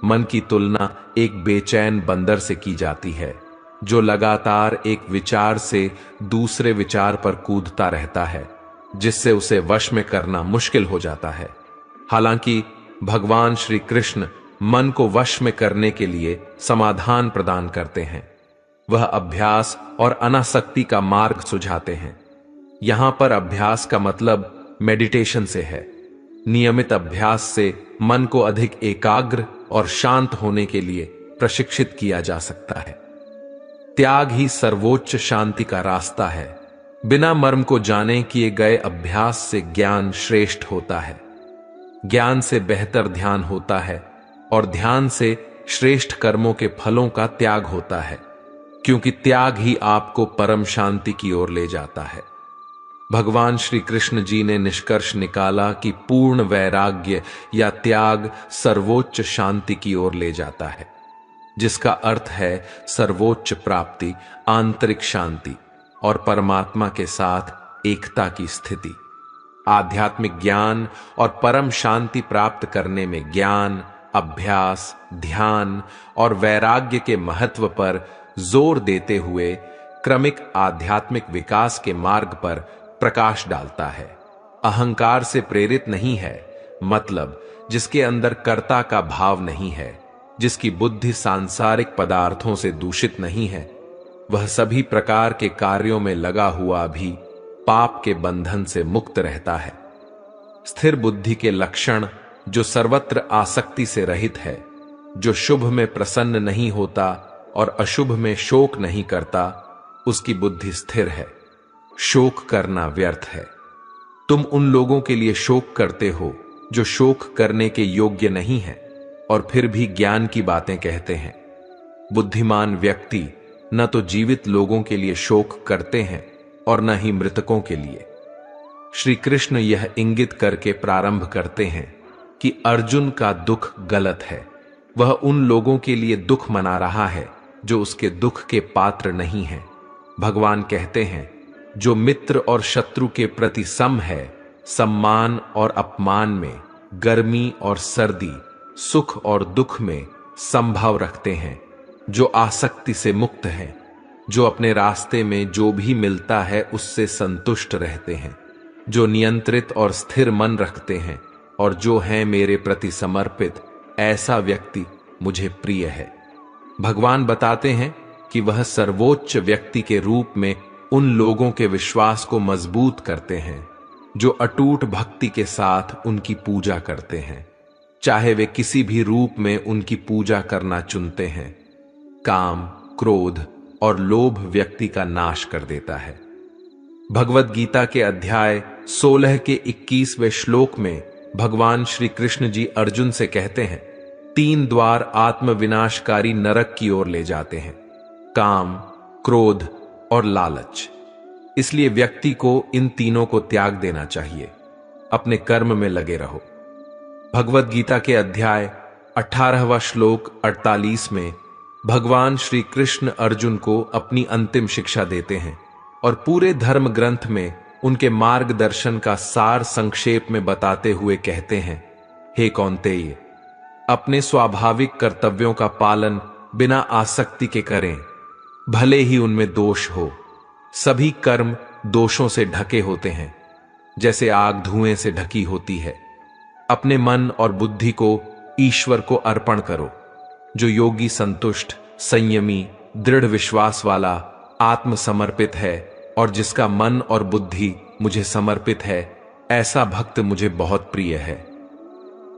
मन की तुलना एक बेचैन बंदर से की जाती है, जो लगातार एक विचार से दूसरे विचार पर कूदता रहता है, जिससे उसे वश में करना मुश्किल हो जाता है। हालांकि भगवान श्री कृष्ण मन को वश में करने के लिए समाधान प्रदान करते हैं। वह अभ्यास और अनासक्ति का मार्ग सुझाते हैं। यहां पर अभ्यास का मतलब मेडिटेशन से है। नियमित अभ्यास से मन को अधिक एकाग्र और शांत होने के लिए प्रशिक्षित किया जा सकता है। त्याग ही सर्वोच्च शांति का रास्ता है। बिना मर्म को जाने किए गए अभ्यास से ज्ञान श्रेष्ठ होता है। ज्ञान से बेहतर ध्यान होता है और ध्यान से श्रेष्ठ कर्मों के फलों का त्याग होता है, क्योंकि त्याग ही आपको परम शांति की ओर ले जाता है। भगवान श्री कृष्ण जी ने निष्कर्ष निकाला कि पूर्ण वैराग्य या त्याग सर्वोच्च शांति की ओर ले जाता है, जिसका अर्थ है सर्वोच्च प्राप्ति, आंतरिक शांति। और परमात्मा के साथ एकता की स्थिति। आध्यात्मिक ज्ञान और परम शांति प्राप्त करने में ज्ञान, अभ्यास, ध्यान और वैराग्य के महत्व पर जोर देते हुए क्रमिक आध्यात्मिक विकास के मार्ग पर प्रकाश डालता है। अहंकार से प्रेरित नहीं है, मतलब जिसके अंदर कर्ता का भाव नहीं है, जिसकी बुद्धि सांसारिक पदार्थों से दूषित नहीं है, वह सभी प्रकार के कार्यों में लगा हुआ भी पाप के बंधन से मुक्त रहता है। स्थिर बुद्धि के लक्षण जो सर्वत्र आसक्ति से रहित है, जो शुभ में प्रसन्न नहीं होता और अशुभ में शोक नहीं करता, उसकी बुद्धि स्थिर है। शोक करना व्यर्थ है। तुम उन लोगों के लिए शोक करते हो जो शोक करने के योग्य नहीं है और फिर भी ज्ञान की बातें कहते हैं। बुद्धिमान व्यक्ति न तो जीवित लोगों के लिए शोक करते हैं और न ही मृतकों के लिए। श्री कृष्ण यह इंगित करके प्रारंभ करते हैं कि अर्जुन का दुख गलत है। वह उन लोगों के लिए दुख मना रहा है जो उसके दुख के पात्र नहीं हैं। भगवान कहते हैं, जो मित्र और शत्रु के प्रति सम है, सम्मान और अपमान में, गर्मी और सर्दी, सुख और दुख में संभाव रखते हैं, जो आसक्ति से मुक्त हैं, जो अपने रास्ते में जो भी मिलता है उससे संतुष्ट रहते हैं, जो नियंत्रित और स्थिर मन रखते हैं और जो हैं मेरे प्रति समर्पित, ऐसा व्यक्ति मुझे प्रिय है। भगवान बताते हैं कि वह सर्वोच्च व्यक्ति के रूप में उन लोगों के विश्वास को मजबूत करते हैं जो अटूट भक्ति के साथ उनकी पूजा करते हैं, चाहे वे किसी भी रूप में उनकी पूजा करना चुनते हैं। काम, क्रोध और लोभ व्यक्ति का नाश कर देता है। भगवद गीता के अध्याय 16 के 21वें श्लोक में भगवान श्री कृष्ण जी अर्जुन से कहते हैं, 3 द्वार आत्म विनाशकारी नरक की ओर ले जाते हैं, काम, क्रोध और लालच। इसलिए व्यक्ति को इन तीनों को त्याग देना चाहिए। अपने कर्म में लगे रहो। भगवद गीता के अध्याय 18वां श्लोक 48 में भगवान श्री कृष्ण अर्जुन को अपनी अंतिम शिक्षा देते हैं और पूरे धर्म ग्रंथ में उनके मार्गदर्शन का सार संक्षेप में बताते हुए कहते हैं, हे कौन्तेय, अपने स्वाभाविक कर्तव्यों का पालन बिना आसक्ति के करें, भले ही उनमें दोष हो। सभी कर्म दोषों से ढके होते हैं, जैसे आग धुएं से ढकी होती है। अपने मन और बुद्धि को ईश्वर को अर्पण करो। जो योगी संतुष्ट, संयमी, दृढ़ विश्वास वाला, आत्मसमर्पित है और जिसका मन और बुद्धि मुझे समर्पित है, ऐसा भक्त मुझे बहुत प्रिय है।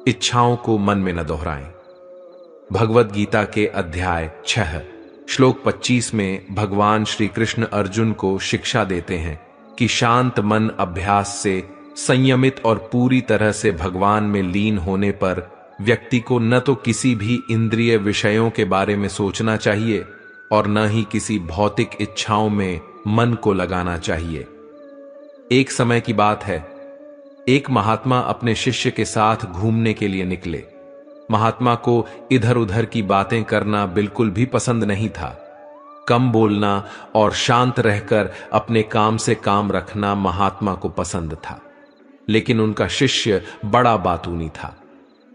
इच्छाओं को मन में न दोहराएं। भगवद गीता के अध्याय 6 श्लोक 25 में भगवान श्री कृष्ण अर्जुन को शिक्षा देते हैं कि शांत मन अभ्यास से, संयमित और पूरी तरह से भगवान में लीन होने पर व्यक्ति को न तो किसी भी इंद्रिय विषयों के बारे में सोचना चाहिए और न ही किसी भौतिक इच्छाओं में मन को लगाना चाहिए। एक समय की बात है, एक महात्मा अपने शिष्य के साथ घूमने के लिए निकले। महात्मा को इधर उधर की बातें करना बिल्कुल भी पसंद नहीं था। कम बोलना और शांत रहकर अपने काम से काम रखना महात्मा को पसंद था। लेकिन उनका शिष्य बड़ा बातूनी था।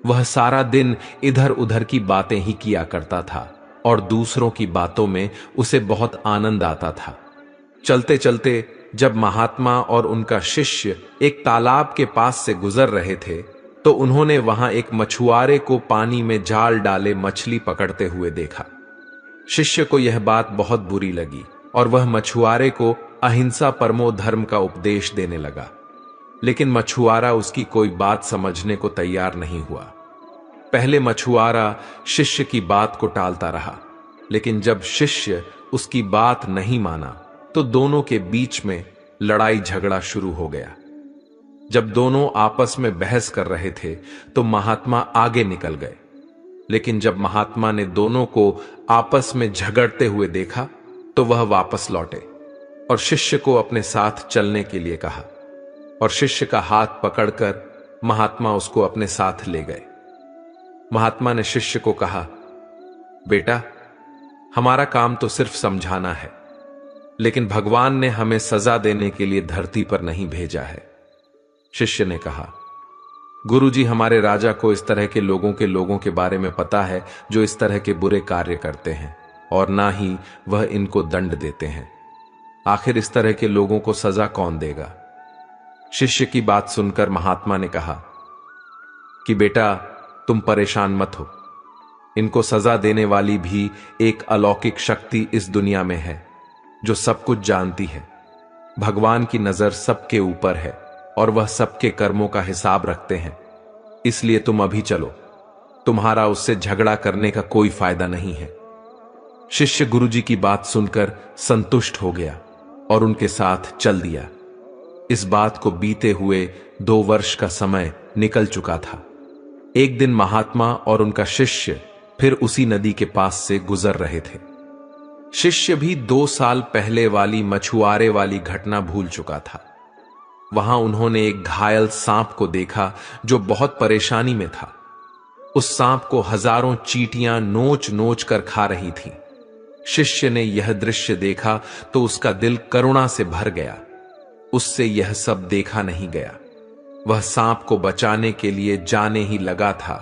वह सारा दिन इधर उधर की बातें ही किया करता था और दूसरों की बातों में उसे बहुत आनंद आता था। चलते चलते जब महात्मा और उनका शिष्य एक तालाब के पास से गुजर रहे थे, तो उन्होंने वहां एक मछुआरे को पानी में जाल डाले मछली पकड़ते हुए देखा। शिष्य को यह बात बहुत बुरी लगी और वह मछुआरे को अहिंसा परमो धर्म का उपदेश देने लगा। लेकिन मछुआरा उसकी कोई बात समझने को तैयार नहीं हुआ। पहले मछुआरा शिष्य की बात को टालता रहा, लेकिन जब शिष्य उसकी बात नहीं माना तो दोनों के बीच में लड़ाई झगड़ा शुरू हो गया। जब दोनों आपस में बहस कर रहे थे तो महात्मा आगे निकल गए। लेकिन जब महात्मा ने दोनों को आपस में झगड़ते हुए देखा तो वह वापस लौटे और शिष्य को अपने साथ चलने के लिए कहा और शिष्य का हाथ पकड़कर महात्मा उसको अपने साथ ले गए। महात्मा ने शिष्य को कहा, बेटा, हमारा काम तो सिर्फ समझाना है। लेकिन भगवान ने हमें सजा देने के लिए धरती पर नहीं भेजा है। शिष्य ने कहा, गुरुजी, हमारे राजा को इस तरह के लोगों के बारे में पता है जो इस तरह के बुरे कार्य करते हैं, और ना ही वह इनको दंड देते हैं। आखिर इस तरह के लोगों को सजा कौन देगा? शिष्य की बात सुनकर महात्मा ने कहा कि बेटा, तुम परेशान मत हो। इनको सजा देने वाली भी एक अलौकिक शक्ति इस दुनिया में है जो सब कुछ जानती है। भगवान की नजर सबके ऊपर है और वह सबके कर्मों का हिसाब रखते हैं। इसलिए तुम अभी चलो, तुम्हारा उससे झगड़ा करने का कोई फायदा नहीं है। शिष्य गुरुजी की बात सुनकर संतुष्ट हो गया और उनके साथ चल दिया। इस बात को बीते हुए 2 वर्ष का समय निकल चुका था। एक दिन महात्मा और उनका शिष्य फिर उसी नदी के पास से गुजर रहे थे। शिष्य भी 2 साल पहले वाली मछुआरे वाली घटना भूल चुका था। वहां उन्होंने एक घायल सांप को देखा जो बहुत परेशानी में था। उस सांप को हजारों चींटियां नोच नोच कर खा रही थीं। शिष्य ने यह दृश्य देखा तो उसका दिल करुणा से भर गया। उससे यह सब देखा नहीं गया। वह सांप को बचाने के लिए जाने ही लगा था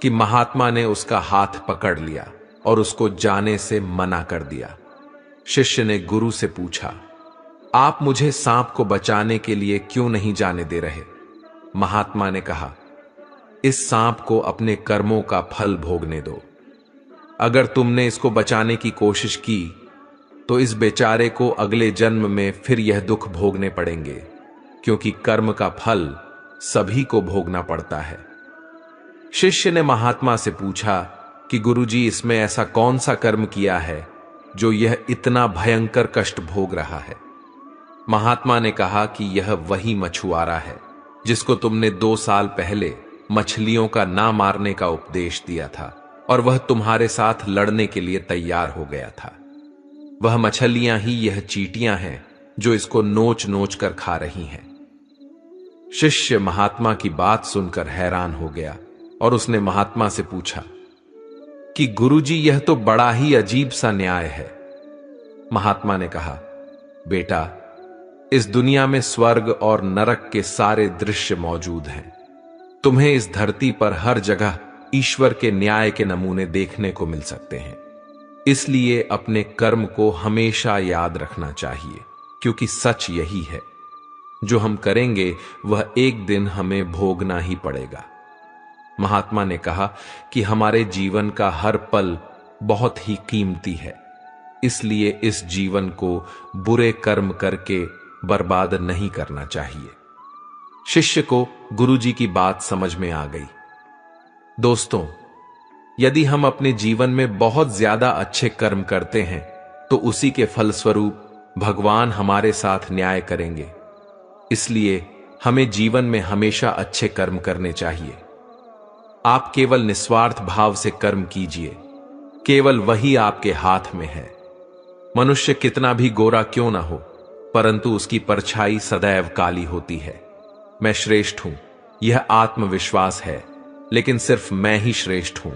कि महात्मा ने उसका हाथ पकड़ लिया और उसको जाने से मना कर दिया। शिष्य ने गुरु से पूछा, आप मुझे सांप को बचाने के लिए क्यों नहीं जाने दे रहे? महात्मा ने कहा, इस सांप को अपने कर्मों का फल भोगने दो। अगर तुमने इसको बचाने की कोशिश की तो इस बेचारे को अगले जन्म में फिर यह दुख भोगने पड़ेंगे, क्योंकि कर्म का फल सभी को भोगना पड़ता है। शिष्य ने महात्मा से पूछा कि गुरुजी, इसमें ऐसा कौन सा कर्म किया है जो यह इतना भयंकर कष्ट भोग रहा है? महात्मा ने कहा कि यह वही मछुआरा है जिसको तुमने 2 साल पहले मछलियों का ना मारने का उपदेश दिया था, और वह तुम्हारे साथ लड़ने के लिए तैयार हो गया था। वह मछलियां ही यह चींटियां हैं जो इसको नोच नोच कर खा रही हैं। शिष्य महात्मा की बात सुनकर हैरान हो गया और उसने महात्मा से पूछा कि गुरुजी, यह तो बड़ा ही अजीब सा न्याय है। महात्मा ने कहा, बेटा, इस दुनिया में स्वर्ग और नरक के सारे दृश्य मौजूद हैं। तुम्हें इस धरती पर हर जगह ईश्वर के न्याय के नमूने देखने को मिल सकते हैं। इसलिए अपने कर्म को हमेशा याद रखना चाहिए, क्योंकि सच यही है, जो हम करेंगे वह एक दिन हमें भोगना ही पड़ेगा। महात्मा ने कहा कि हमारे जीवन का हर पल बहुत ही कीमती है, इसलिए इस जीवन को बुरे कर्म करके बर्बाद नहीं करना चाहिए। शिष्य को गुरुजी की बात समझ में आ गई। दोस्तों, यदि हम अपने जीवन में बहुत ज्यादा अच्छे कर्म करते हैं तो उसी के फलस्वरूप भगवान हमारे साथ न्याय करेंगे। इसलिए हमें जीवन में हमेशा अच्छे कर्म करने चाहिए। आप केवल निस्वार्थ भाव से कर्म कीजिए, केवल वही आपके हाथ में है। मनुष्य कितना भी गोरा क्यों ना हो, परंतु उसकी परछाई सदैव काली होती है। मैं श्रेष्ठ हूं, यह आत्मविश्वास है, लेकिन सिर्फ मैं ही श्रेष्ठ हूं,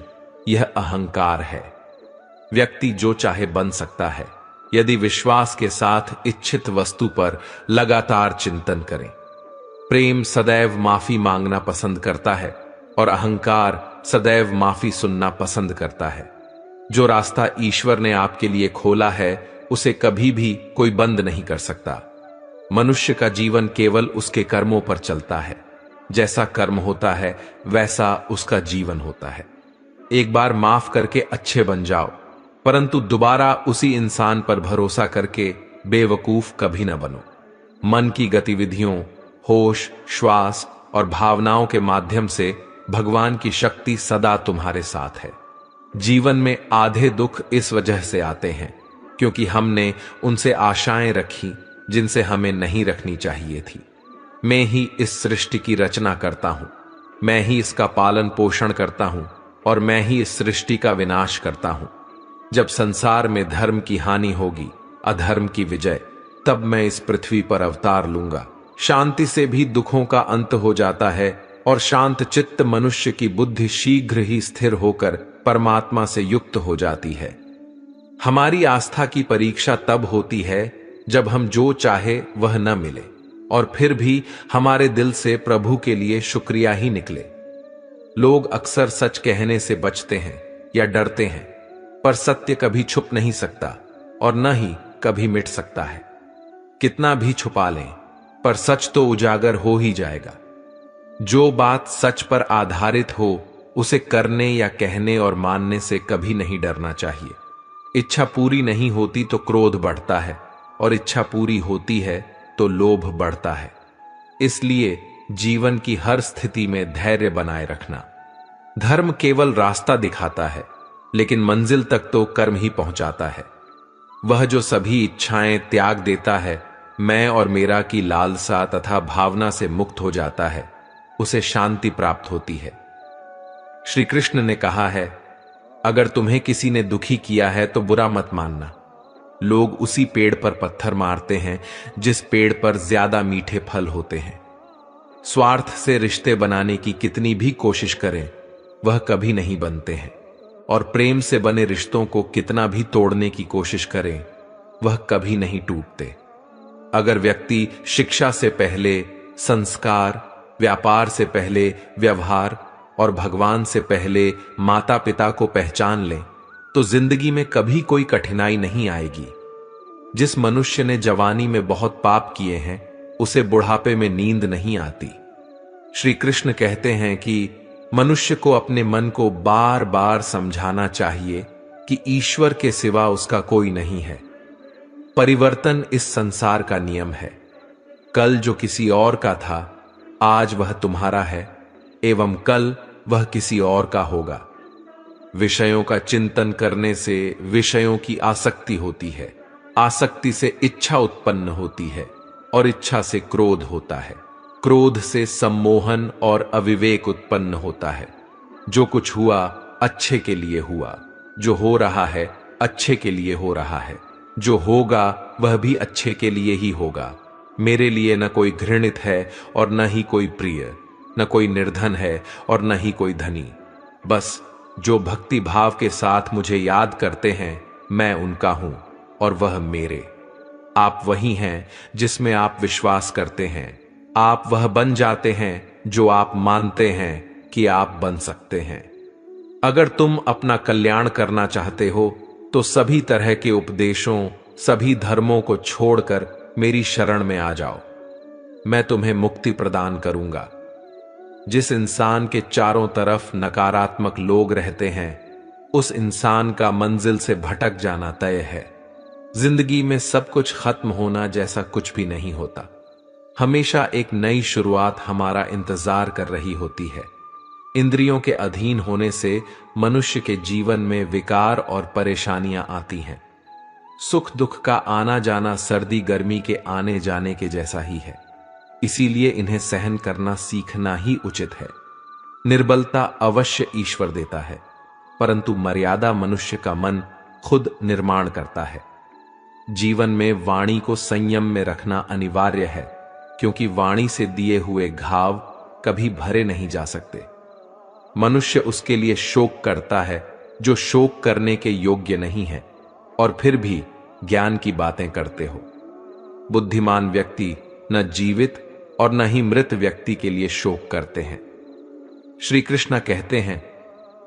यह अहंकार है। व्यक्ति जो चाहे बन सकता है, यदि विश्वास के साथ इच्छित वस्तु पर लगातार चिंतन करें। प्रेम सदैव माफी मांगना पसंद करता है और अहंकार सदैव माफी सुनना पसंद करता है। जो रास्ता ईश्वर ने आपके लिए खोला है उसे कभी भी कोई बंद नहीं कर सकता। मनुष्य का जीवन केवल उसके कर्मों पर चलता है। जैसा कर्म होता है वैसा उसका जीवन होता है। एक बार माफ करके अच्छे बन जाओ, परंतु दोबारा उसी इंसान पर भरोसा करके बेवकूफ कभी न बनो। मन की गतिविधियों, होश, श्वास और भावनाओं के माध्यम से भगवान की शक्ति सदा तुम्हारे साथ है। जीवन में आधे दुख इस वजह से आते हैं क्योंकि हमने उनसे आशाएं रखी जिनसे हमें नहीं रखनी चाहिए थी। मैं ही इस सृष्टि की रचना करता हूं, मैं ही इसका पालन पोषण करता हूं और मैं ही इस सृष्टि का विनाश करता हूं। जब संसार में धर्म की हानि होगी, अधर्म की विजय, तब मैं इस पृथ्वी पर अवतार लूंगा। शांति से भी दुखों का अंत हो जाता है और शांत चित्त मनुष्य की बुद्धि शीघ्र ही स्थिर होकर परमात्मा से युक्त हो जाती है। हमारी आस्था की परीक्षा तब होती है जब हम जो चाहे वह न मिले और फिर भी हमारे दिल से प्रभु के लिए शुक्रिया ही निकले। लोग अक्सर सच कहने से बचते हैं या डरते हैं, पर सत्य कभी छुप नहीं सकता और न ही कभी मिट सकता है। कितना भी छुपा लें, पर सच तो उजागर हो ही जाएगा। जो बात सच पर आधारित हो उसे करने या कहने और मानने से कभी नहीं डरना चाहिए। इच्छा पूरी नहीं होती तो क्रोध बढ़ता है और इच्छा पूरी होती है तो लोभ बढ़ता है। इसलिए जीवन की हर स्थिति में धैर्य बनाए रखना। धर्म केवल रास्ता दिखाता है, लेकिन मंजिल तक तो कर्म ही पहुंचाता है। वह जो सभी इच्छाएं त्याग देता है, मैं और मेरा की लालसा तथा भावना से मुक्त हो जाता है, उसे शांति प्राप्त होती है। श्री कृष्ण ने कहा है, अगर तुम्हें किसी ने दुखी किया है तो बुरा मत मानना। लोग उसी पेड़ पर पत्थर मारते हैं जिस पेड़ पर ज्यादा मीठे फल होते हैं। स्वार्थ से रिश्ते बनाने की कितनी भी कोशिश करें, वह कभी नहीं बनते हैं, और प्रेम से बने रिश्तों को कितना भी तोड़ने की कोशिश करें, वह कभी नहीं टूटते। अगर व्यक्ति शिक्षा से पहले संस्कार, व्यापार से पहले व्यवहार और भगवान से पहले माता पिता को पहचान ले, तो जिंदगी में कभी कोई कठिनाई नहीं आएगी। जिस मनुष्य ने जवानी में बहुत पाप किए हैं, उसे बुढ़ापे में नींद नहीं आती। श्री कृष्ण कहते हैं कि मनुष्य को अपने मन को बार बार समझाना चाहिए कि ईश्वर के सिवा उसका कोई नहीं है। परिवर्तन इस संसार का नियम है। कल जो किसी और का था, आज वह तुम्हारा है, एवं कल वह किसी और का होगा। विषयों का चिंतन करने से विषयों की आसक्ति होती है, आसक्ति से इच्छा उत्पन्न होती है और इच्छा से क्रोध होता है, क्रोध से सम्मोहन और अविवेक उत्पन्न होता है। जो कुछ हुआ अच्छे के लिए हुआ, जो हो रहा है अच्छे के लिए हो रहा है, जो होगा वह भी अच्छे के लिए ही होगा। मेरे लिए न कोई घृणित है और न ही कोई प्रिय, न कोई निर्धन है और न ही कोई धनी। बस जो भक्ति भाव के साथ मुझे याद करते हैं, मैं उनका हूं और वह मेरे। आप वही हैं जिसमें आप विश्वास करते हैं। आप वह बन जाते हैं जो आप मानते हैं कि आप बन सकते हैं। अगर तुम अपना कल्याण करना चाहते हो तो सभी तरह के उपदेशों, सभी धर्मों को छोड़कर मेरी शरण में आ जाओ। मैं तुम्हें मुक्ति प्रदान करूंगा। जिस इंसान के चारों तरफ नकारात्मक लोग रहते हैं, उस इंसान का मंजिल से भटक जाना तय है। जिंदगी में सब कुछ खत्म होना जैसा कुछ भी नहीं होता। हमेशा एक नई शुरुआत हमारा इंतजार कर रही होती है। इंद्रियों के अधीन होने से मनुष्य के जीवन में विकार और परेशानियां आती हैं। सुख दुख का आना जाना सर्दी गर्मी के आने जाने के जैसा ही है। इसीलिए इन्हें सहन करना सीखना ही उचित है। निर्बलता अवश्य ईश्वर देता है, परंतु मर्यादा मनुष्य का मन खुद निर्माण करता है। जीवन में वाणी को संयम में रखना अनिवार्य है, क्योंकि वाणी से दिए हुए घाव कभी भरे नहीं जा सकते। मनुष्य उसके लिए शोक करता है जो शोक करने के योग्य नहीं है, और फिर भी ज्ञान की बातें करते हो। बुद्धिमान व्यक्ति न जीवित और न ही मृत व्यक्ति के लिए शोक करते हैं। श्री कृष्ण कहते हैं,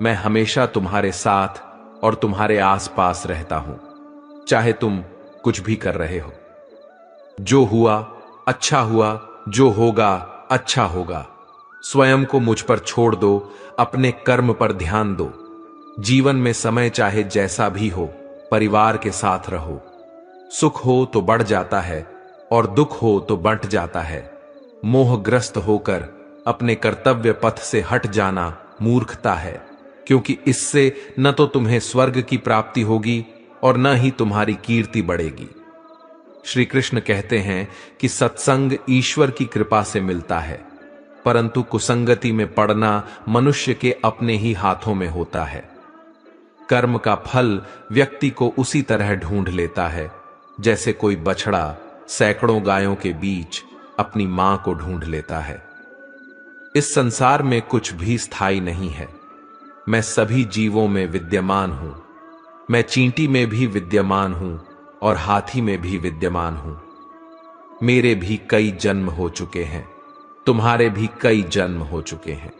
मैं हमेशा तुम्हारे साथ और तुम्हारे आसपास रहता हूं, चाहे तुम कुछ भी कर रहे हो। जो हुआ अच्छा हुआ, जो होगा अच्छा होगा। स्वयं को मुझ पर छोड़ दो, अपने कर्म पर ध्यान दो। जीवन में समय चाहे जैसा भी हो, परिवार के साथ रहो। सुख हो तो बढ़ जाता है और दुख हो तो बंट जाता है। मोहग्रस्त होकर अपने कर्तव्य पथ से हट जाना मूर्खता है, क्योंकि इससे न तो तुम्हें स्वर्ग की प्राप्ति होगी और न ही तुम्हारी कीर्ति बढ़ेगी। श्री कृष्ण कहते हैं कि सत्संग ईश्वर की कृपा से मिलता है, परंतु कुसंगति में पड़ना मनुष्य के अपने ही हाथों में होता है। कर्म का फल व्यक्ति को उसी तरह ढूंढ लेता है जैसे कोई बछड़ा सैकड़ों गायों के बीच अपनी मां को ढूंढ लेता है। इस संसार में कुछ भी स्थायी नहीं है। मैं सभी जीवों में विद्यमान हूं। मैं चींटी में भी विद्यमान हूं और हाथी में भी विद्यमान हूं। मेरे भी कई जन्म हो चुके हैं, तुम्हारे भी कई जन्म हो चुके हैं।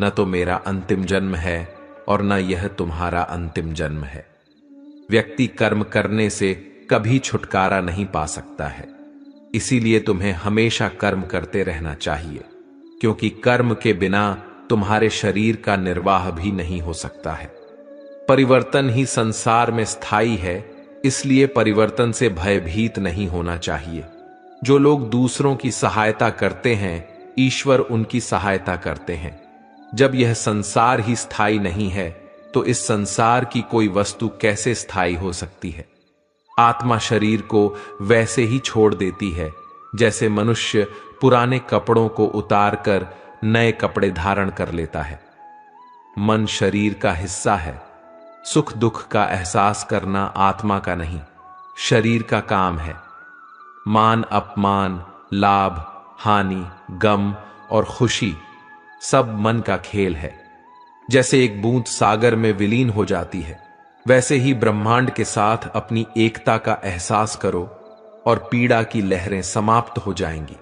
न तो मेरा अंतिम जन्म है और न यह तुम्हारा अंतिम जन्म है। व्यक्ति कर्म करने से कभी छुटकारा नहीं पा सकता है, इसीलिए तुम्हें हमेशा कर्म करते रहना चाहिए, क्योंकि कर्म के बिना तुम्हारे शरीर का निर्वाह भी नहीं हो सकता है। परिवर्तन ही संसार में स्थायी है, इसलिए परिवर्तन से भयभीत नहीं होना चाहिए। जो लोग दूसरों की सहायता करते हैं, ईश्वर उनकी सहायता करते हैं। जब यह संसार ही स्थायी नहीं है, तो इस संसार की कोई वस्तु कैसे स्थायी हो सकती है। आत्मा शरीर को वैसे ही छोड़ देती है जैसे मनुष्य पुराने कपड़ों को उतारकर नए कपड़े धारण कर लेता है। मन शरीर का हिस्सा है। सुख दुख का एहसास करना आत्मा का नहीं, शरीर का काम है। मान अपमान, लाभ हानि, गम और खुशी सब मन का खेल है। जैसे एक बूंद सागर में विलीन हो जाती है, वैसे ही ब्रह्मांड के साथ अपनी एकता का एहसास करो और पीड़ा की लहरें समाप्त हो जाएंगी।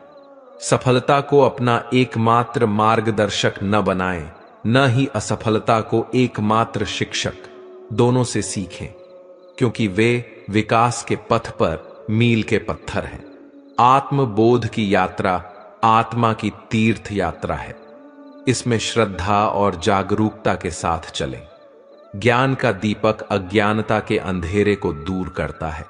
सफलता को अपना एकमात्र मार्गदर्शक न बनाएं, न ही असफलता को एकमात्र शिक्षक। दोनों से सीखें, क्योंकि वे विकास के पथ पर मील के पत्थर हैं। आत्मबोध की यात्रा आत्मा की तीर्थ यात्रा है। इसमें श्रद्धा और जागरूकता के साथ चलें। ज्ञान का दीपक अज्ञानता के अंधेरे को दूर करता है।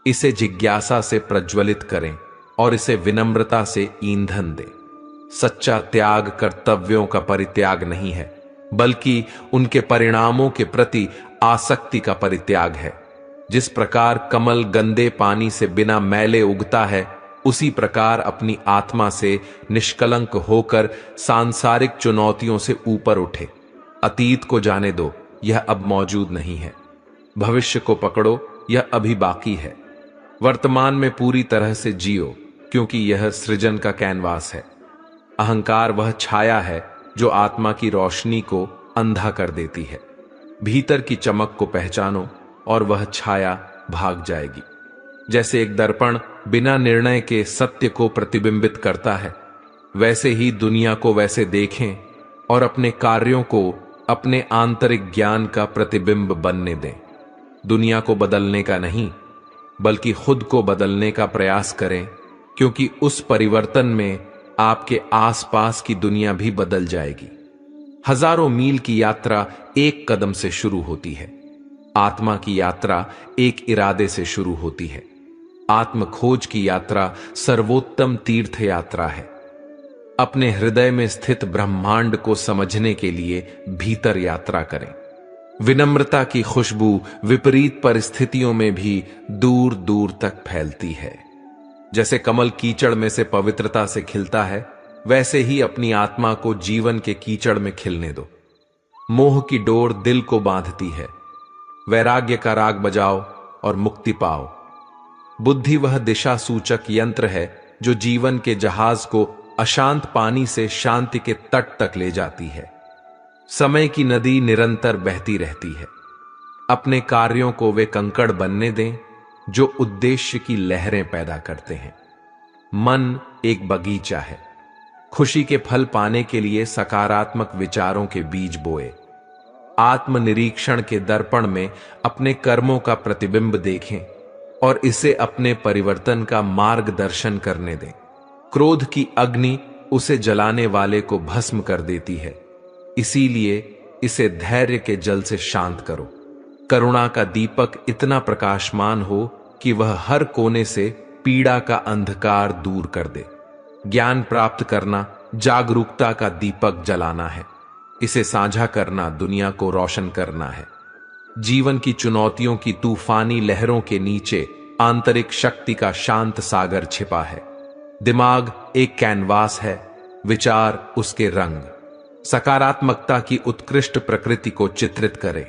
इसे जिज्ञासा से प्रज्वलित करें और इसे विनम्रता से ईंधन दें। सच्चा त्याग कर्तव्यों का परित्याग नहीं है, बल्कि उनके परिणामों के प्रति आसक्ति का परित्याग है। जिस प्रकार कमल गंदे पानी से बिना मैले उगता है, उसी प्रकार अपनी आत्मा से निष्कलंक होकर सांसारिक चुनौतियों से ऊपर उठे। अतीत को जाने दो, यह अब मौजूद नहीं है। भविष्य को पकड़ो, यह अभी बाकी है। वर्तमान में पूरी तरह से जियो, क्योंकि यह सृजन का कैनवास है। अहंकार वह छाया है जो आत्मा की रोशनी को अंधा कर देती है। भीतर की चमक को पहचानो और वह छाया भाग जाएगी। जैसे एक दर्पण बिना निर्णय के सत्य को प्रतिबिंबित करता है, वैसे ही दुनिया को वैसे देखें और अपने कार्यों को अपने आंतरिक ज्ञान का प्रतिबिंब बनने दें। दुनिया को बदलने का नहीं, बल्कि खुद को बदलने का प्रयास करें, क्योंकि उस परिवर्तन में आपके आसपास की दुनिया भी बदल जाएगी। हजारों मील की यात्रा एक कदम से शुरू होती है। आत्मा की यात्रा एक इरादे से शुरू होती है। आत्म खोज की यात्रा सर्वोत्तम तीर्थ यात्रा है। अपने हृदय में स्थित ब्रह्मांड को समझने के लिए भीतर यात्रा करें। विनम्रता की खुशबू विपरीत परिस्थितियों में भी दूर दूर तक फैलती है। जैसे कमल कीचड़ में से पवित्रता से खिलता है, वैसे ही अपनी आत्मा को जीवन के कीचड़ में खिलने दो। मोह की डोर दिल को बांधती है। वैराग्य का राग बजाओ और मुक्ति पाओ। बुद्धि वह दिशा सूचक यंत्र है जो जीवन के जहाज को अशांत पानी से शांति के तट तक ले जाती है। समय की नदी निरंतर बहती रहती है। अपने कार्यों को वे कंकड़ बनने दें जो उद्देश्य की लहरें पैदा करते हैं। मन एक बगीचा है। खुशी के फल पाने के लिए सकारात्मक विचारों के बीज बोए। आत्मनिरीक्षण के दर्पण में अपने कर्मों का प्रतिबिंब देखें और इसे अपने परिवर्तन का मार्गदर्शन करने दें। क्रोध की अग्नि उसे जलाने वाले को भस्म कर देती है, इसीलिए इसे धैर्य के जल से शांत करो। करुणा का दीपक इतना प्रकाशमान हो कि वह हर कोने से पीड़ा का अंधकार दूर कर दे। ज्ञान प्राप्त करना जागरूकता का दीपक जलाना है। इसे साझा करना दुनिया को रोशन करना है। जीवन की चुनौतियों की तूफानी लहरों के नीचे आंतरिक शक्ति का शांत सागर छिपा है। दिमाग एक कैनवास है, विचार उसके रंग। सकारात्मकता की उत्कृष्ट प्रकृति को चित्रित करें।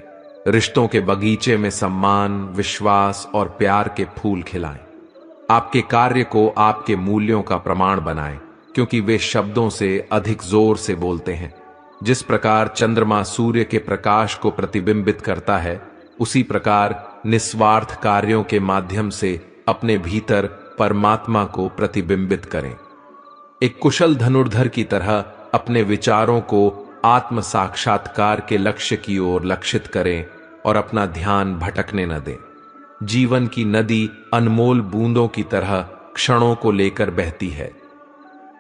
रिश्तों के बगीचे में सम्मान, विश्वास और प्यार के फूल खिलाएं। आपके कार्य को आपके मूल्यों का प्रमाण बनाएं, क्योंकि वे शब्दों से अधिक जोर से बोलते हैं। जिस प्रकार चंद्रमा सूर्य के प्रकाश को प्रतिबिंबित करता है, उसी प्रकार निस्वार्थ कार्यों के माध्यम से अपने भीतर परमात्मा को प्रतिबिंबित करें। एक कुशल धनुर्धर की तरह अपने विचारों को आत्म साक्षात्कार के लक्ष्य की ओर लक्षित करें और अपना ध्यान भटकने न दें। जीवन की नदी अनमोल बूंदों की तरह क्षणों को लेकर बहती है।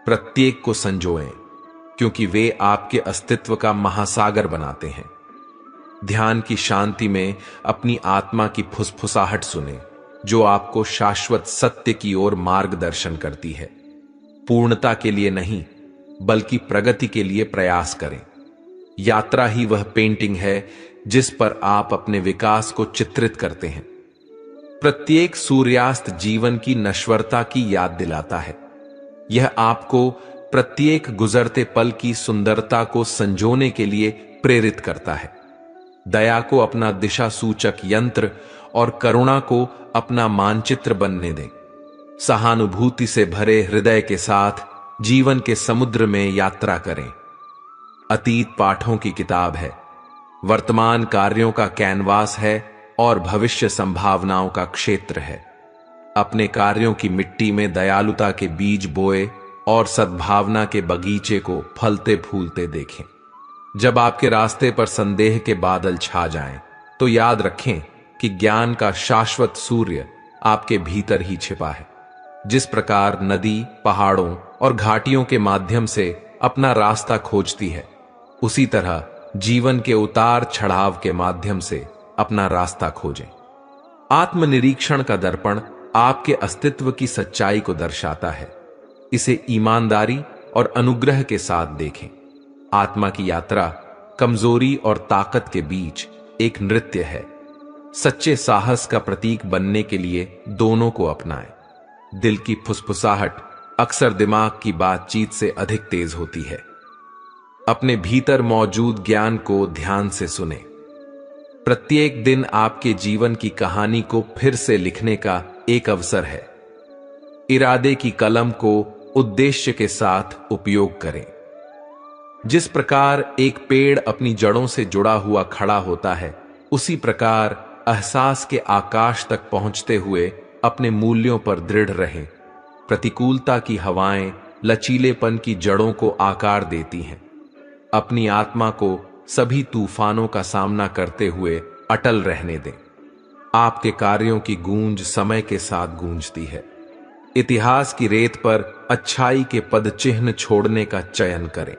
प्रत्येक को संजोएं, क्योंकि वे आपके अस्तित्व का महासागर बनाते हैं। ध्यान की शांति में अपनी आत्मा की फुसफुसाहट सुने, जो आपको शाश्वत सत्य की ओर मार्गदर्शन करती है। पूर्णता के लिए नहीं, बल्कि प्रगति के लिए प्रयास करें। यात्रा ही वह पेंटिंग है जिस पर आप अपने विकास को चित्रित करते हैं। प्रत्येक सूर्यास्त जीवन की नश्वरता की याद दिलाता है। यह आपको प्रत्येक गुजरते पल की सुंदरता को संजोने के लिए प्रेरित करता है। दया को अपना दिशा सूचक यंत्र और करुणा को अपना मानचित्र बनने दें। सहानुभूति से भरे हृदय के साथ जीवन के समुद्र में यात्रा करें। अतीत पाठों की किताब है, वर्तमान कार्यों का कैनवास है और भविष्य संभावनाओं का क्षेत्र है। अपने कार्यों की मिट्टी में दयालुता के बीज बोए और सद्भावना के बगीचे को फलते फूलते देखें। जब आपके रास्ते पर संदेह के बादल छा जाएं, तो याद रखें कि ज्ञान का शाश्वत सूर्य आपके भीतर ही छिपा है। जिस प्रकार नदी पहाड़ों और घाटियों के माध्यम से अपना रास्ता खोजती है, उसी तरह जीवन के उतार चढ़ाव के माध्यम से अपना रास्ता खोजें। आत्मनिरीक्षण का दर्पण आपके अस्तित्व की सच्चाई को दर्शाता है। इसे ईमानदारी और अनुग्रह के साथ देखें। आत्मा की यात्रा कमजोरी और ताकत के बीच एक नृत्य है। सच्चे साहस का प्रतीक बनने के लिए दोनों को अपनाएं। दिल की फुसफुसाहट अक्सर दिमाग की बातचीत से अधिक तेज होती है। अपने भीतर मौजूद ज्ञान को ध्यान से सुने। प्रत्येक दिन आपके जीवन की कहानी को फिर से लिखने का एक अवसर है। इरादे की कलम को उद्देश्य के साथ उपयोग करें। जिस प्रकार एक पेड़ अपनी जड़ों से जुड़ा हुआ खड़ा होता है, उसी प्रकार एहसास के आकाश तक पहुंचते हुए अपने मूल्यों पर दृढ़ रहें। प्रतिकूलता की हवाएं लचीलेपन की जड़ों को आकार देती हैं। अपनी आत्मा को सभी तूफानों का सामना करते हुए अटल रहने दें। आपके कार्यों की गूंज समय के साथ गूंजती है। इतिहास की रेत पर अच्छाई के पद चिन्ह छोड़ने का चयन करें।